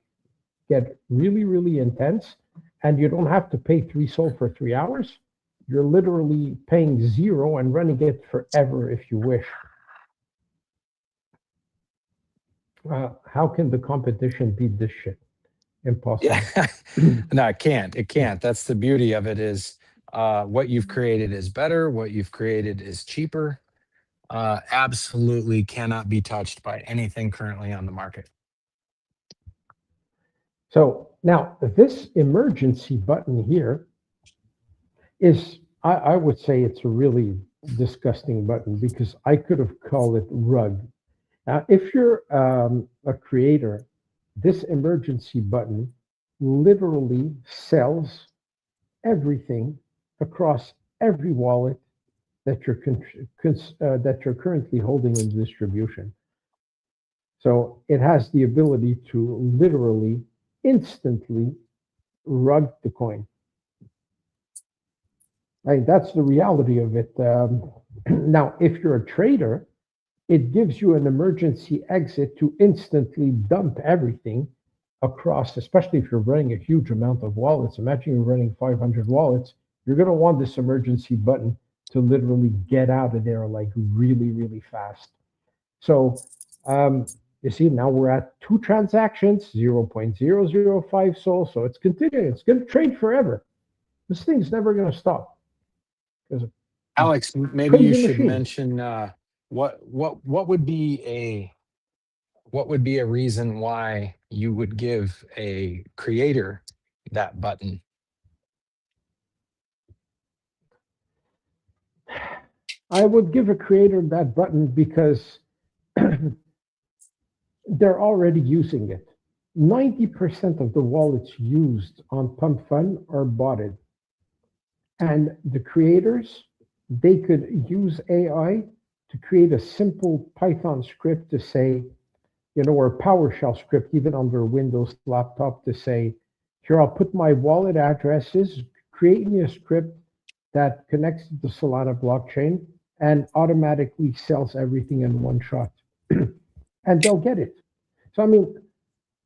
get really, really intense, and you don't have to pay 3 SOL for 3 hours. You're literally paying 0 and running it forever if you wish. How can the competition beat this shit? Impossible. Yeah. No, it can't. It can't. That's the beauty of it is what you've created is better. What you've created is cheaper. Absolutely cannot be touched by anything currently on the market. So now this emergency button here is, I would say it's a really disgusting button because I could have called it rug. If you're a creator this emergency button literally sells everything across every wallet that that you're currently holding in distribution. So it has the ability to literally instantly rug the coin. Right? That's the reality of it. Now, if you're a trader, it gives you an emergency exit to instantly dump everything across, especially if you're running a huge amount of wallets. Imagine you're running 500 wallets. You're going to want this emergency button to literally get out of there like really, really fast. So you see, now we're at 2 transactions, 0.005 SOL. So it's continuing. It's going to trade forever. This thing's never going to stop. It's a Alex, maybe you crazy should machine. mention what would be a reason why you would give a creator that button? I would give a creator that button because they're already using it. 90% of the wallets used on Pump Fun are botted. And the creators, they could use AI to create a simple Python script to say, or PowerShell script, even on their Windows laptop, to say, here, I'll put my wallet addresses, create me a script that connects to the Solana blockchain and automatically sells everything in one shot. And they'll get it. So, I mean,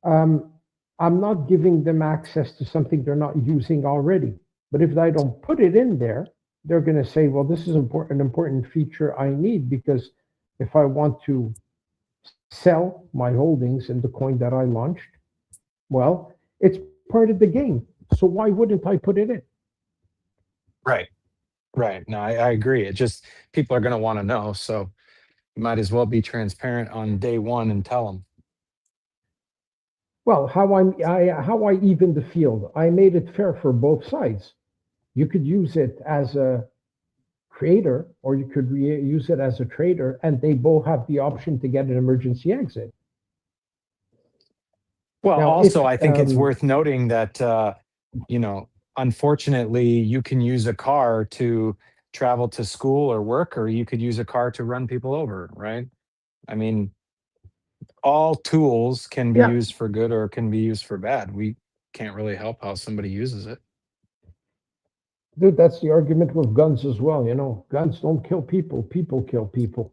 um, I'm not giving them access to something they're not using already. But if I don't put it in there, they're going to say, well, this is an important feature I need because if I want to sell my holdings in the coin that I launched, well, it's part of the game. So why wouldn't I put it in? Right. Right. No, I agree. It just people are going to want to know. So you might as well be transparent on day one and tell them. Well, how I even the field, I made it fair for both sides. You could use it as a creator or you could use it as a trader, and they both have the option to get an emergency exit. Well, Now, if also, I think it's worth noting that, unfortunately, you can use a car to travel to school or work, or you could use a car to run people over, right? I mean, all tools can be yeah, used for good or can be used for bad. We can't really help how somebody uses it. dude, that's the argument with guns as well. Guns don't kill people; people kill people.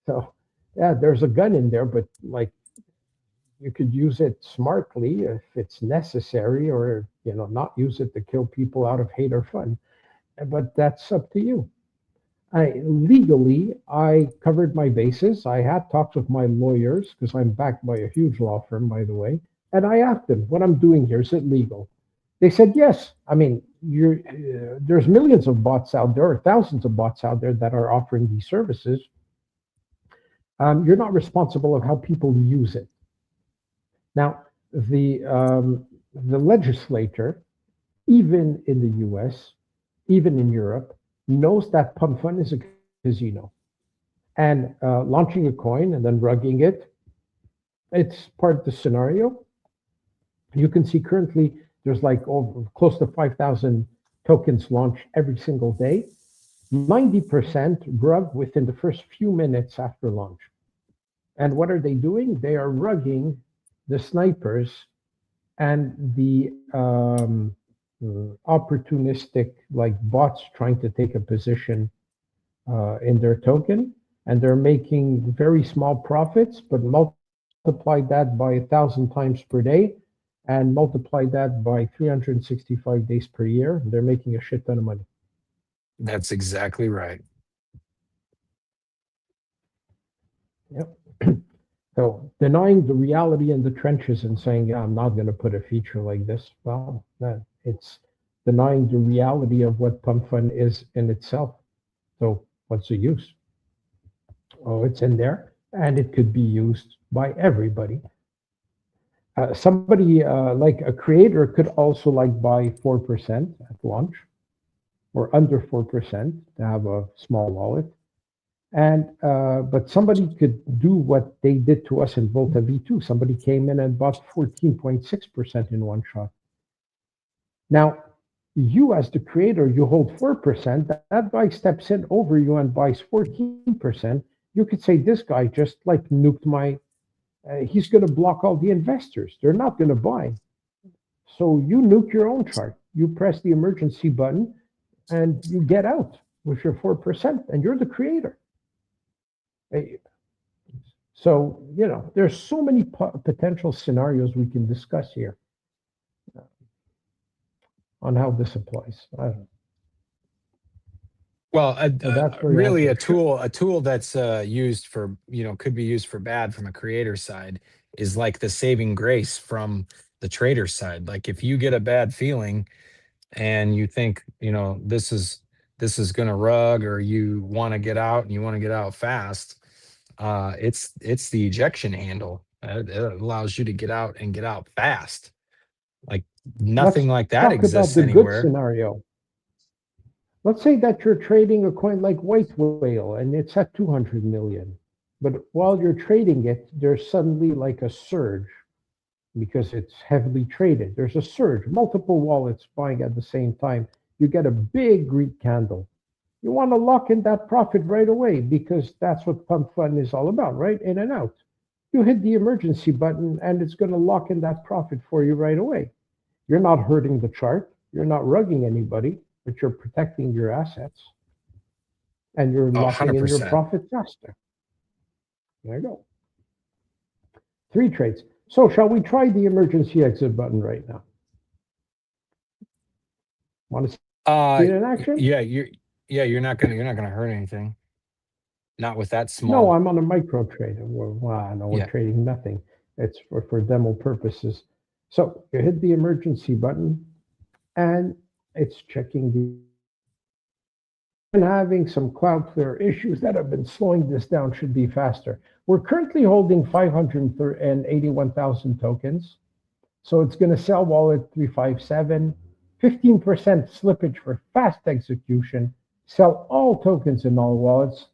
So, yeah, there's a gun in there, but like you could use it smartly if it's necessary, or not use it to kill people out of hate or fun. But that's up to you. I covered my bases. I had talks with my lawyers because I'm backed by a huge law firm, by the way. And I asked them, what I'm doing here, is it legal? They said, yes. I mean, there's millions of bots out there, or thousands of bots out there that are offering these services. You're not responsible of how people use it. Now, the legislator, even in the US, even in Europe, knows that Pump Fund is a casino. And launching a coin and then rugging it, it's part of the scenario. You can see currently there's like close to 5,000 tokens launched every single day. 90% rug within the first few minutes after launch. And what are they doing? They are rugging the snipers and the opportunistic like bots trying to take a position in their token, and they're making very small profits, but multiply that by 1,000 times per day and multiply that by 365 days per year. They're making a shit ton of money. That's exactly right. Yep. So denying the reality in the trenches and saying, yeah, I'm not going to put a feature like this, well, it's denying the reality of what Pump Fund is in itself. So what's the use? Oh, it's in there, and it could be used by everybody. Somebody like a creator could also like buy 4% at launch, or under 4% to have a small wallet. And but somebody could do what they did to us in Volta V2. Somebody came in and bought 14.6% in one shot. Now, you as the creator, you hold 4%. That guy steps in over you and buys 14%. You could say this guy just like nuked my. He's going to block all the investors. They're not going to buy. So you nuke your own chart. You press the emergency button, and you get out with your 4%, and you're the creator. So, there's so many potential scenarios we can discuss here on how this applies. I don't know. Well, So that's where you have really to. a tool that's used for, could be used for bad from a creator side is like the saving grace from the trader side. Like if you get a bad feeling and you think, this is going to rug, or you want to get out and you want to get out fast, it's the ejection handle. It allows you to get out and get out fast. Like Let's nothing like that talk about exists the good anywhere. scenario. Let's say that you're trading a coin like White Whale and it's at 200 million. But while you're trading it, there's suddenly like a surge because it's heavily traded. There's a surge, multiple wallets buying at the same time. You get a big Greek candle. You want to lock in that profit right away because that's what pump fun is all about, right? In and out. You hit the emergency button and it's going to lock in that profit for you right away. You're not hurting the chart. You're not rugging anybody, but you're protecting your assets and you're Oh, locking in your 100%. profit faster. There you go. 3 trades. So shall we try the emergency exit button right now? Want to see it in action? Yeah, you're not gonna hurt anything. Not with that No, small. I'm on a micro trade. No, we're Yeah. trading nothing. It's for demo purposes. So you hit the emergency button and it's checking the and having some Cloudflare issues that have been slowing this down should be faster. We're currently holding 581,000 tokens. So it's going to sell wallet 357, 15% slippage for fast execution, sell all tokens in all wallets.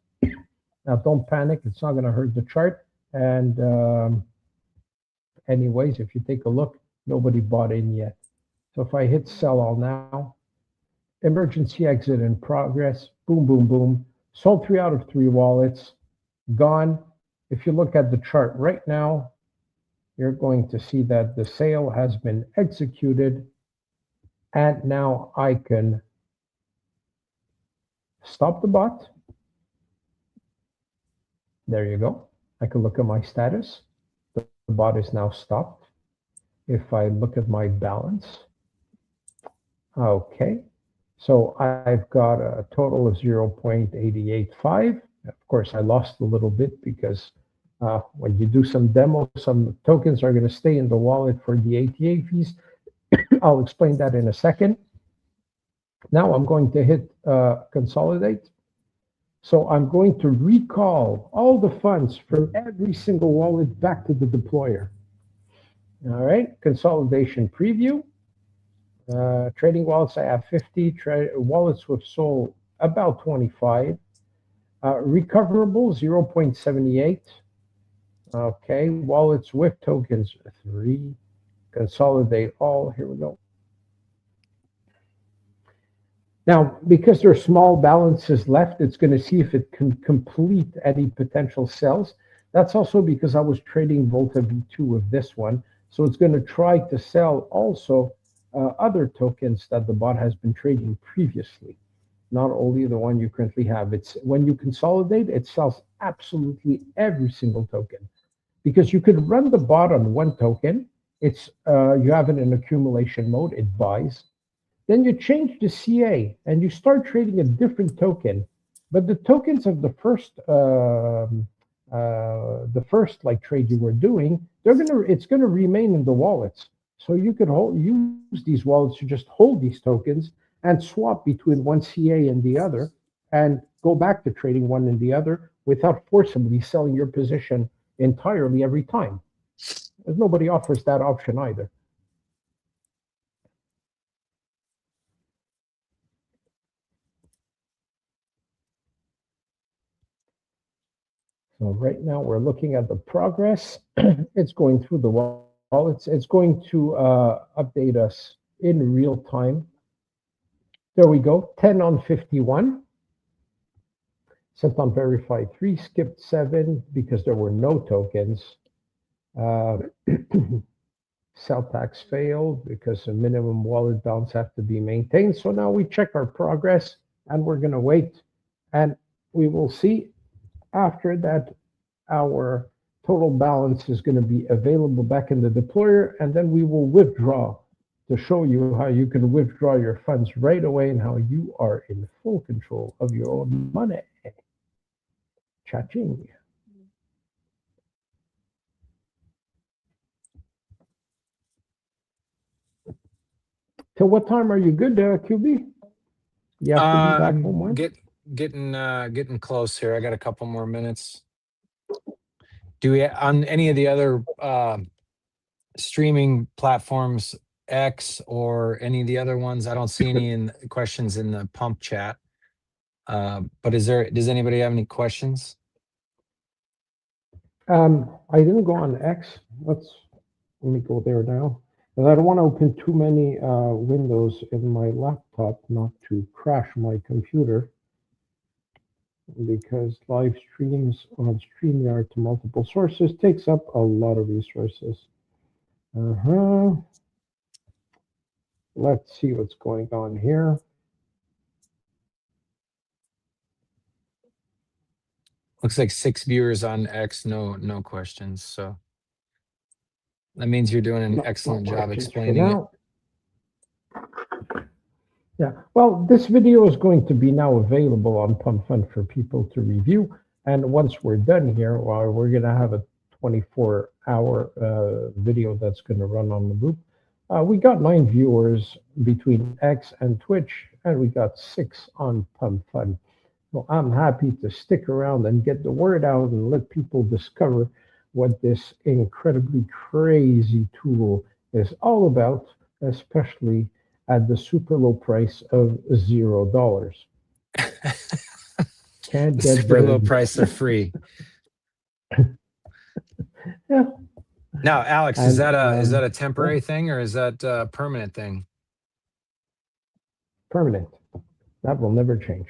Now, don't panic. It's not going to hurt the chart. And anyways, if you take a look, nobody bought in yet. So if I hit sell all now, emergency exit in progress, boom, boom, boom. Sold 3 out of 3 wallets, gone. If you look at the chart right now, you're going to see that the sale has been executed. And now I can stop the bot. There you go. I can look at my status. The bot is now stopped. If I look at my balance, okay. So I've got a total of 0.885. Of course, I lost a little bit because when you do some demos, some tokens are going to stay in the wallet for the ATA fees. I'll explain that in a second. Now I'm going to hit consolidate. So I'm going to recall all the funds from every single wallet back to the deployer. All right, consolidation preview. Trading wallets, I have 50. Wallets with sold about 25. Recoverable, 0.78. Okay, wallets with tokens, 3. Consolidate all. Here we go. Now, because there's small balances left, it's going to see if it can complete any potential sells. That's also because I was trading Volta V2 with this one. So it's going to try to sell also other tokens that the bot has been trading previously, not only the one you currently have. It's when you consolidate, it sells absolutely every single token because you could run the bot on one token. It's you have it in accumulation mode. It buys. Then you change the CA and you start trading a different token, but the tokens of the first like trade you were doing, it's gonna remain in the wallets. So you could use these wallets to just hold these tokens and swap between one CA and the other, and go back to trading one and the other without forcibly selling your position entirely every time. As nobody offers that option either. So right now we're looking at the progress. It's going through the wallets. It's going to update us in real time. There we go, 10 on 51. Sent on verified 3, skipped 7 because there were no tokens. Sell tax failed because the minimum wallet balance have to be maintained. So now we check our progress and we're going to wait. And we will see after that our total balance is going to be available back in the deployer. And then we will withdraw to show you how you can withdraw your funds right away and how you are in full control of your own money. Cha-ching. Till what time are you good, QB? You have to be back home when? Getting close here. I got a couple more minutes. Do we on any of the other streaming platforms, X or any of the other ones? I don't see any questions in the pump chat. But does anybody have any questions? I didn't go on X. Let me go there now. But I don't want to open too many windows in my laptop, not to crash my computer, because live streams on StreamYard to multiple sources takes up a lot of resources. Let's see what's going on here. Looks like 6 viewers on X, no questions. So that means you're doing an excellent job explaining it. Yeah, well, this video is going to be now available on Pump Fund for people to review. And once we're done here, well, we're going to have a 24-hour video that's going to run on the loop. We got 9 viewers between X and Twitch, and we got 6 on Pump Fund. So I'm happy to stick around and get the word out and let people discover what this incredibly crazy tool is all about, especially at the super low price of $0. Can't get super low price of free. Yeah. Now, Alex, is that a temporary thing or is that a permanent thing? Permanent. That will never change.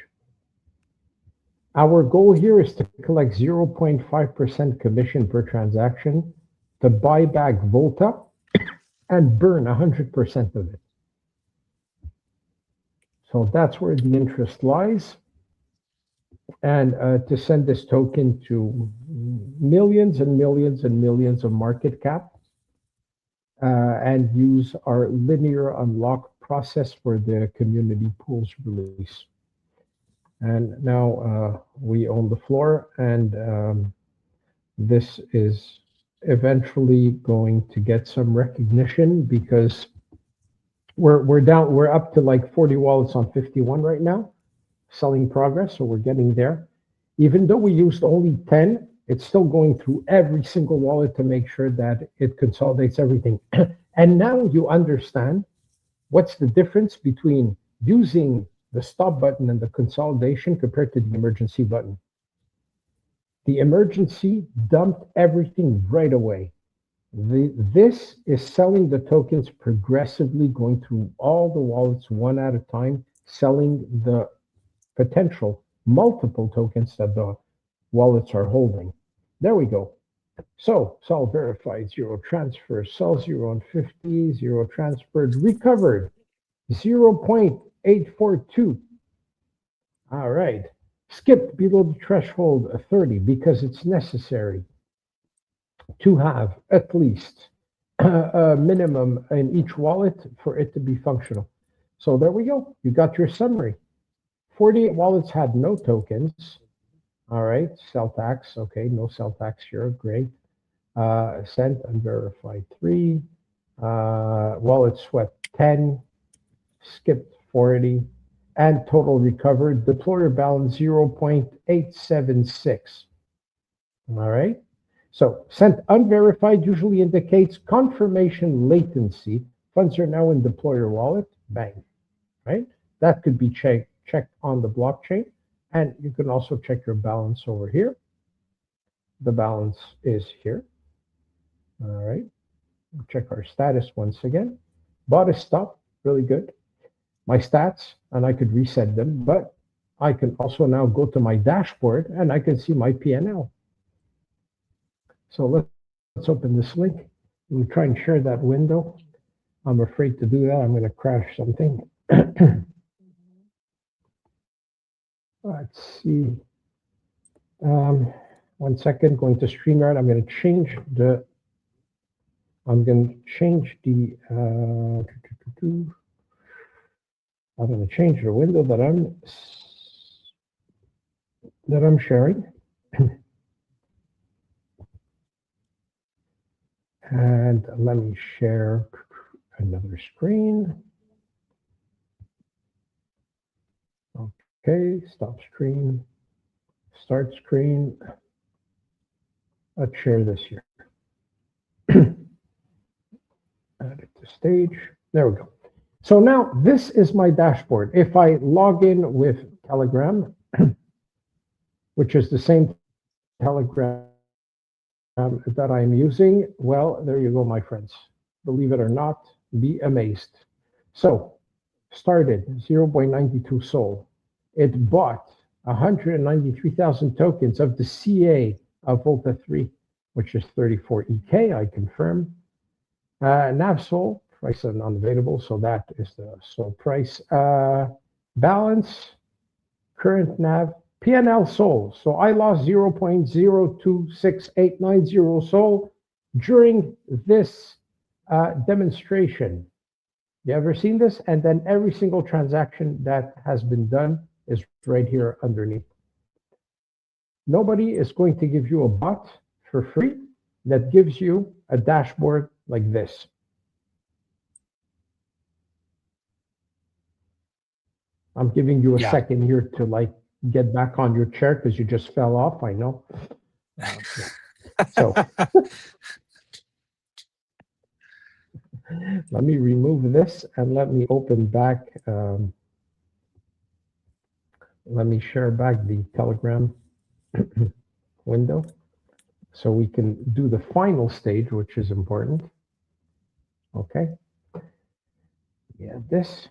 Our goal here is to collect 0.5% commission per transaction to buy back VOLTA and burn 100% of it. So that's where the interest lies. And to send this token to millions and millions and millions of market cap and use our linear unlock process for the community pools release. And now we own the floor, and this is eventually going to get some recognition because we're up to like 40 wallets on 51 right now, selling progress. So we're getting there. Even though we used only 10, it's still going through every single wallet to make sure that it consolidates everything. And now you understand what's the difference between using the stop button and the consolidation compared to the emergency button. The emergency dumped everything right away. This is selling the tokens progressively, going through all the wallets one at a time, selling the potential multiple tokens that the wallets are holding. There we go. So sol verified, 0 transfer, sol 0 on 50, 0 transferred, recovered 0.842. All right. Skipped below the threshold of 30 because it's necessary to have at least a minimum in each wallet for it to be functional. So there we go. You got your summary. 48 wallets had no tokens. All right. Sell tax. Okay. No sell tax here. Great. Sent unverified 3. Wallet swept 10. Skipped 40. And total recovered. Deployer balance 0.876. All right. So sent unverified usually indicates confirmation latency. Funds are now in deployer wallet. Bang. Right. That could be checked on the blockchain. And you can also check your balance over here. the balance is here. All right. Check our status once again. Bought a stop, really good. My stats, and I could reset them, but I can also now go to my dashboard and I can see my P&L. So let's open this link. We'll try and share that window. I'm afraid to do that. I'm going to crash something. Let's see. 1 second, going to StreamYard. I'm going to change the I'm going to change the I'm going to change the window that I'm sharing. And let me share another screen. Okay, stop screen, start screen. Let's share this here. Add it to stage. There we go. So now this is my dashboard. If I log in with Telegram, which is the same Telegram that I'm using, well, there you go, my friends. Believe it or not, be amazed. So started 0.92 SOL. It bought 193,000 tokens of the CA of VOLTA 3, which is 34 EK, I confirm. NAV SOL, price is unavailable, so that is the SOL price. Balance, current NAV, PNL SOL. So I lost 0.026890 SOL during this demonstration. You ever seen this? And then every single transaction that has been done is right here underneath. Nobody is going to give you a bot for free that gives you a dashboard like this. I'm giving you a second here to like get back on your chair because you just fell off, I know. So let me remove this and let me open back. Let me share back the Telegram window so we can do the final stage, which is important. Okay. Yeah, this.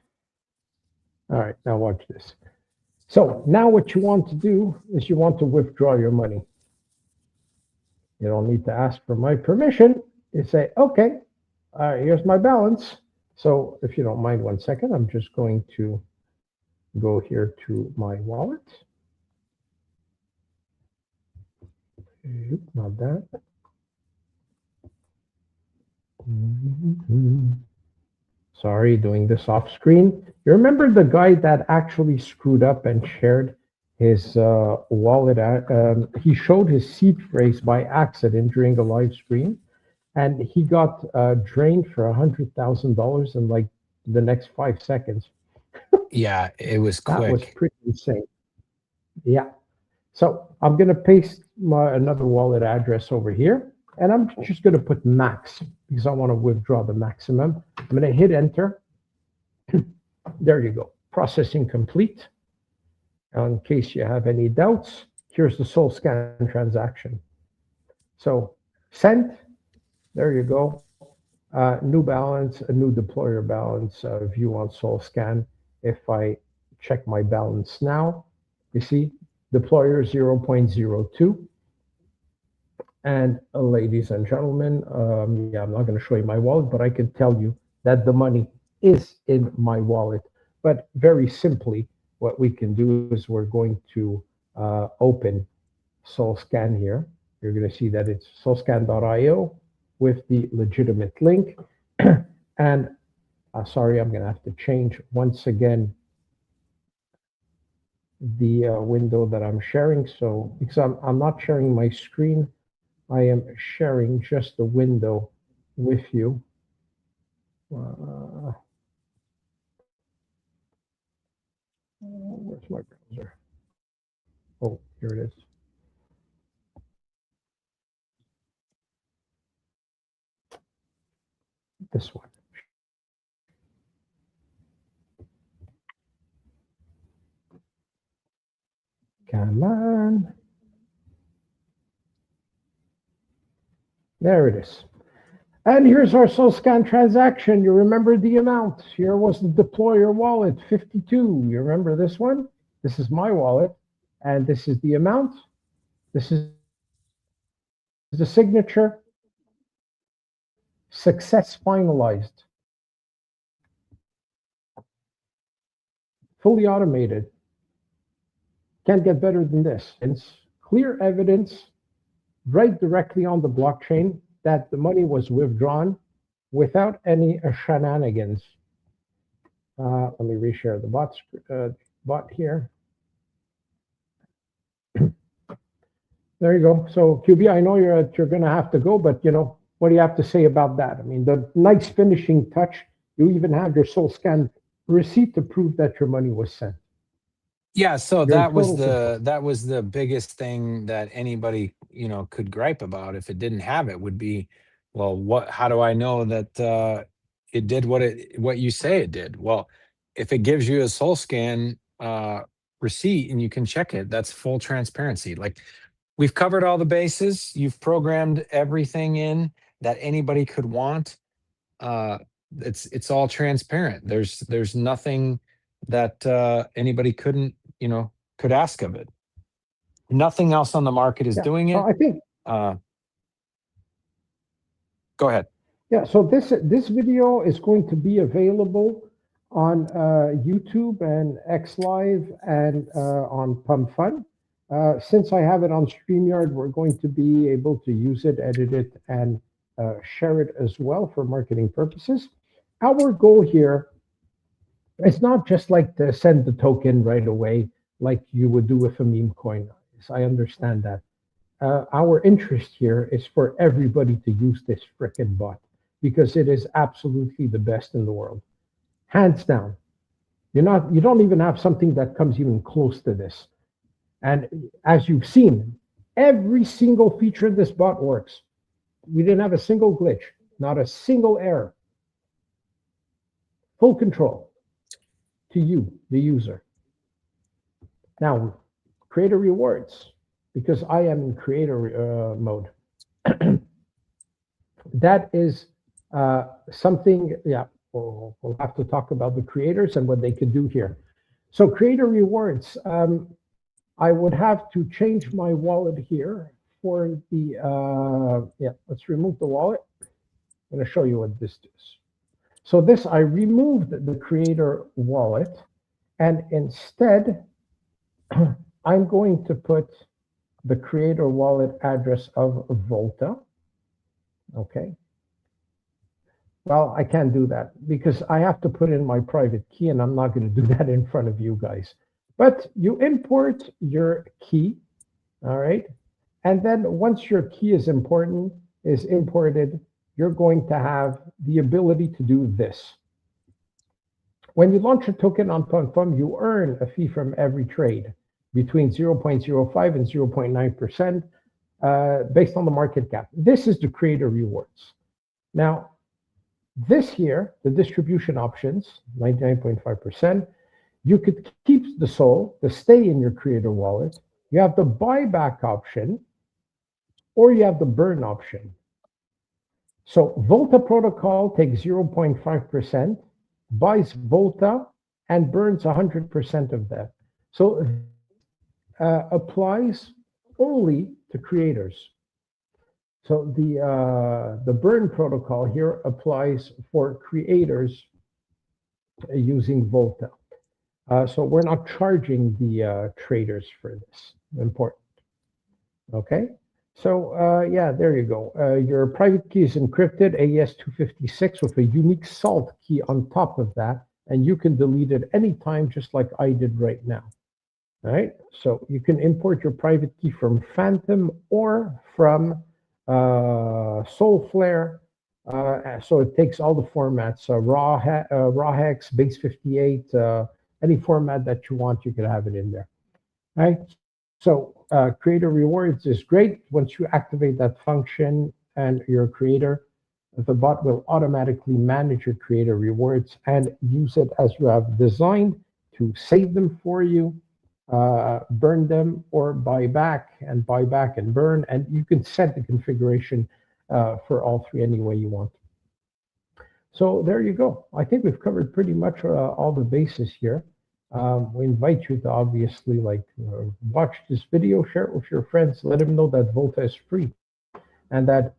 All right, now watch this. So now what you want to do is you want to withdraw your money. You don't need to ask for my permission. You say, okay, here's my balance. So if you don't mind 1 second, I'm just going to go here to my wallet. Not that. Sorry, doing this off screen. You remember the guy that actually screwed up and shared his wallet? He showed his seed phrase by accident during a live stream, and he got drained for $100,000 in like the next 5 seconds. Yeah, it was quick. That was pretty insane. Yeah. So I'm going to paste another wallet address over here, and I'm just going to put max because I want to withdraw the maximum. I'm going to hit enter. There you go. Processing complete. In case you have any doubts, here's the Sol Scan transaction. So sent. There you go. New balance, a new deployer balance, view on Sol Scan. If I check my balance now, you see deployer 0.02. And ladies and gentlemen, yeah, I'm not going to show you my wallet, but I can tell you that the money is in my wallet. But very simply, what we can do is we're going to open SolScan here. You're going to see that it's solscan.io with the legitimate link. And sorry, I'm going to have to change once again the window that I'm sharing. So because I'm not sharing my screen, I am sharing just the window with you. Where's my browser? Oh, here it is. This one. Come on. There it is. And here's our SoulScan transaction. You remember the amount. Here was the deployer wallet, 52. You remember this one? This is my wallet. And this is the amount. This is the signature. Success finalized. Fully automated. Can't get better than this. It's clear evidence right directly on the blockchain that the money was withdrawn without any shenanigans. Let me reshare the bot here. There you go. So QB, I know you're going to have to go, but what do you have to say about that? I mean, the nice finishing touch. You even have your SoulScan receipt to prove that your money was sent. Yeah, so that was the biggest thing that anybody could gripe about if it didn't have it would be, well, how do I know that it did what you say it did? Well, if it gives you a SoulScan receipt and you can check it, that's full transparency. Like, we've covered all the bases. You've programmed everything in that anybody could want. It's all transparent. There's nothing that anybody could ask of it. Nothing else on the market is doing it. I think. Go ahead. Yeah. So this video is going to be available on YouTube and XLive and on PumFun. Since I have it on StreamYard, we're going to be able to use it, edit it, and share it as well for marketing purposes. Our goal here is not just like to send the token right away like you would do with a meme coin. I understand that. Our interest here is for everybody to use this frickin' bot because it is absolutely the best in the world. Hands down. You don't even have something that comes even close to this. And as you've seen, every single feature of this bot works. We didn't have a single glitch, not a single error. Full control to you, the user. Now, creator rewards, because I am in creator mode. That is something, we'll have to talk about the creators and what they could do here. So creator rewards, I would have to change my wallet here for the, let's remove the wallet. I'm going to show you what this is. So this, I removed the creator wallet, and instead, I'm going to put the creator wallet address of VOLTA. Okay. Well, I can't do that because I have to put in my private key, and I'm not going to do that in front of you guys. But you import your key, all right? And then once your key is imported, you're going to have the ability to do this. When you launch a token on PumFun, you earn a fee from every trade between 0.05 and 0.9% based on the market cap. This is the creator rewards. Now, this here, the distribution options, 99.5%, you could keep the soul to stay in your creator wallet. You have the buyback option, or you have the burn option. So VOLTA protocol takes 0.5%, buys VOLTA, and burns 100% of that. So applies only to creators. So the burn protocol here applies for creators using VOLTA. So we're not charging the traders for this. Important. Okay. So yeah, there you go. Your private key is encrypted, AES-256, with a unique salt key on top of that, and you can delete it anytime, just like I did right now. All right. So you can import your private key from Phantom or from Soulflare. So it takes all the formats: raw hex, base 58, any format that you want, you can have it in there. All right. So creator rewards is great. Once you activate that function and you're a creator, the bot will automatically manage your creator rewards and use it as you have designed to save them for you, burn them, or buy back and burn. And you can set the configuration for all three any way you want. So there you go. I think we've covered pretty much all the bases here. We invite you to obviously watch this video, share it with your friends, let them know that VOLTA is free and that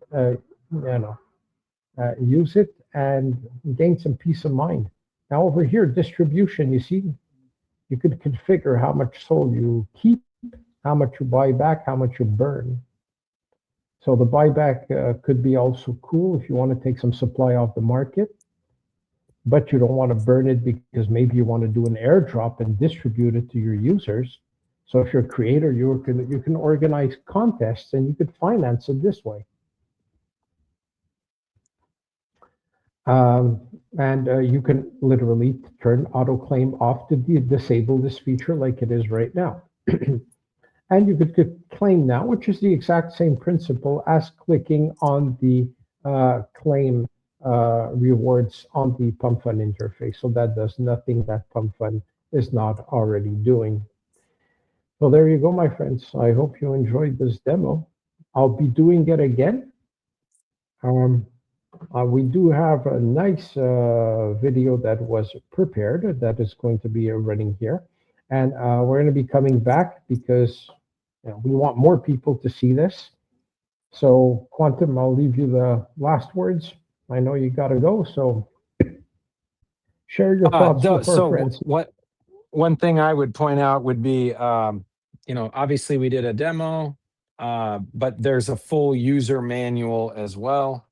use it and gain some peace of mind. Now over here, distribution, you see, you could configure how much SOL you keep, how much you buy back, how much you burn. So the buyback could be also cool if you want to take some supply off the market, but you don't want to burn it because maybe you want to do an airdrop and distribute it to your users. So if you're a creator, you can organize contests and you could finance it this way. You can literally turn auto claim off to disable this feature like it is right now. And you could claim now, which is the exact same principle as clicking on the claim rewards on the Pump Fund interface. So that does nothing that Pump Fund is not already doing. So there you go, my friends. I hope you enjoyed this demo. I'll be doing it again. We do have a nice video that was prepared that is going to be running here. And we're going to be coming back because we want more people to see this. So Quantum, I'll leave you the last words. I know you got to go, so share your thoughts with our friends. One thing I would point out would be, obviously we did a demo, but there's a full user manual as well.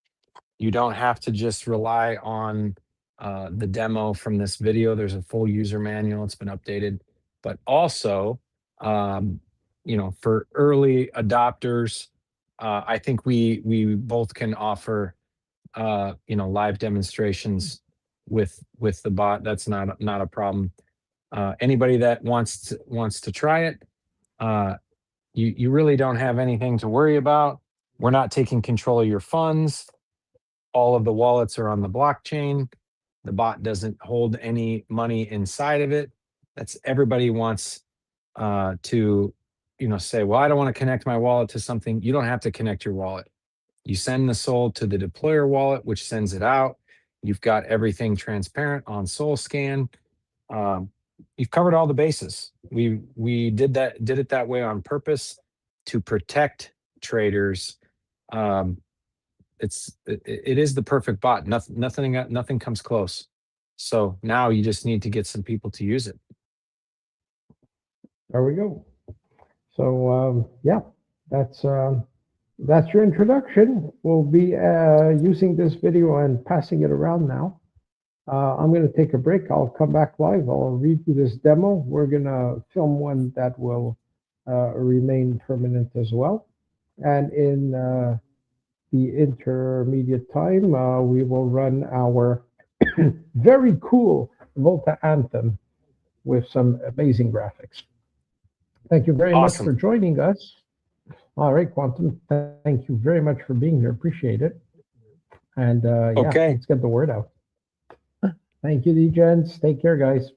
You don't have to just rely on the demo from this video. There's a full user manual. It's been updated. But also, for early adopters, I think we both can offer, live demonstrations with the bot. That's not a problem. Anybody that wants to try it, you really don't have anything to worry about. We're not taking control of your funds. All of the wallets are on the blockchain. The bot doesn't hold any money inside of it. That's everybody wants to, say, well, I don't want to connect my wallet to something. You don't have to connect your wallet. You send the SOL to the deployer wallet, which sends it out. You've got everything transparent on SolScan. You've covered all the bases. We did it that way on purpose to protect traders. It is the perfect bot. Nothing comes close. So now you just need to get some people to use it. There we go. So yeah, that's your introduction. We'll be using this video and passing it around now. I'm going to take a break. I'll come back live. I'll read you this demo. We're going to film one that will remain permanent as well. And in the intermediate time, we will run our very cool VOLTA anthem with some amazing graphics. Thank you very much for joining us. All right, Quantum, thank you very much for being here. Appreciate it. And yeah, let's get the word out. Thank you, D-Gens. Take care, guys.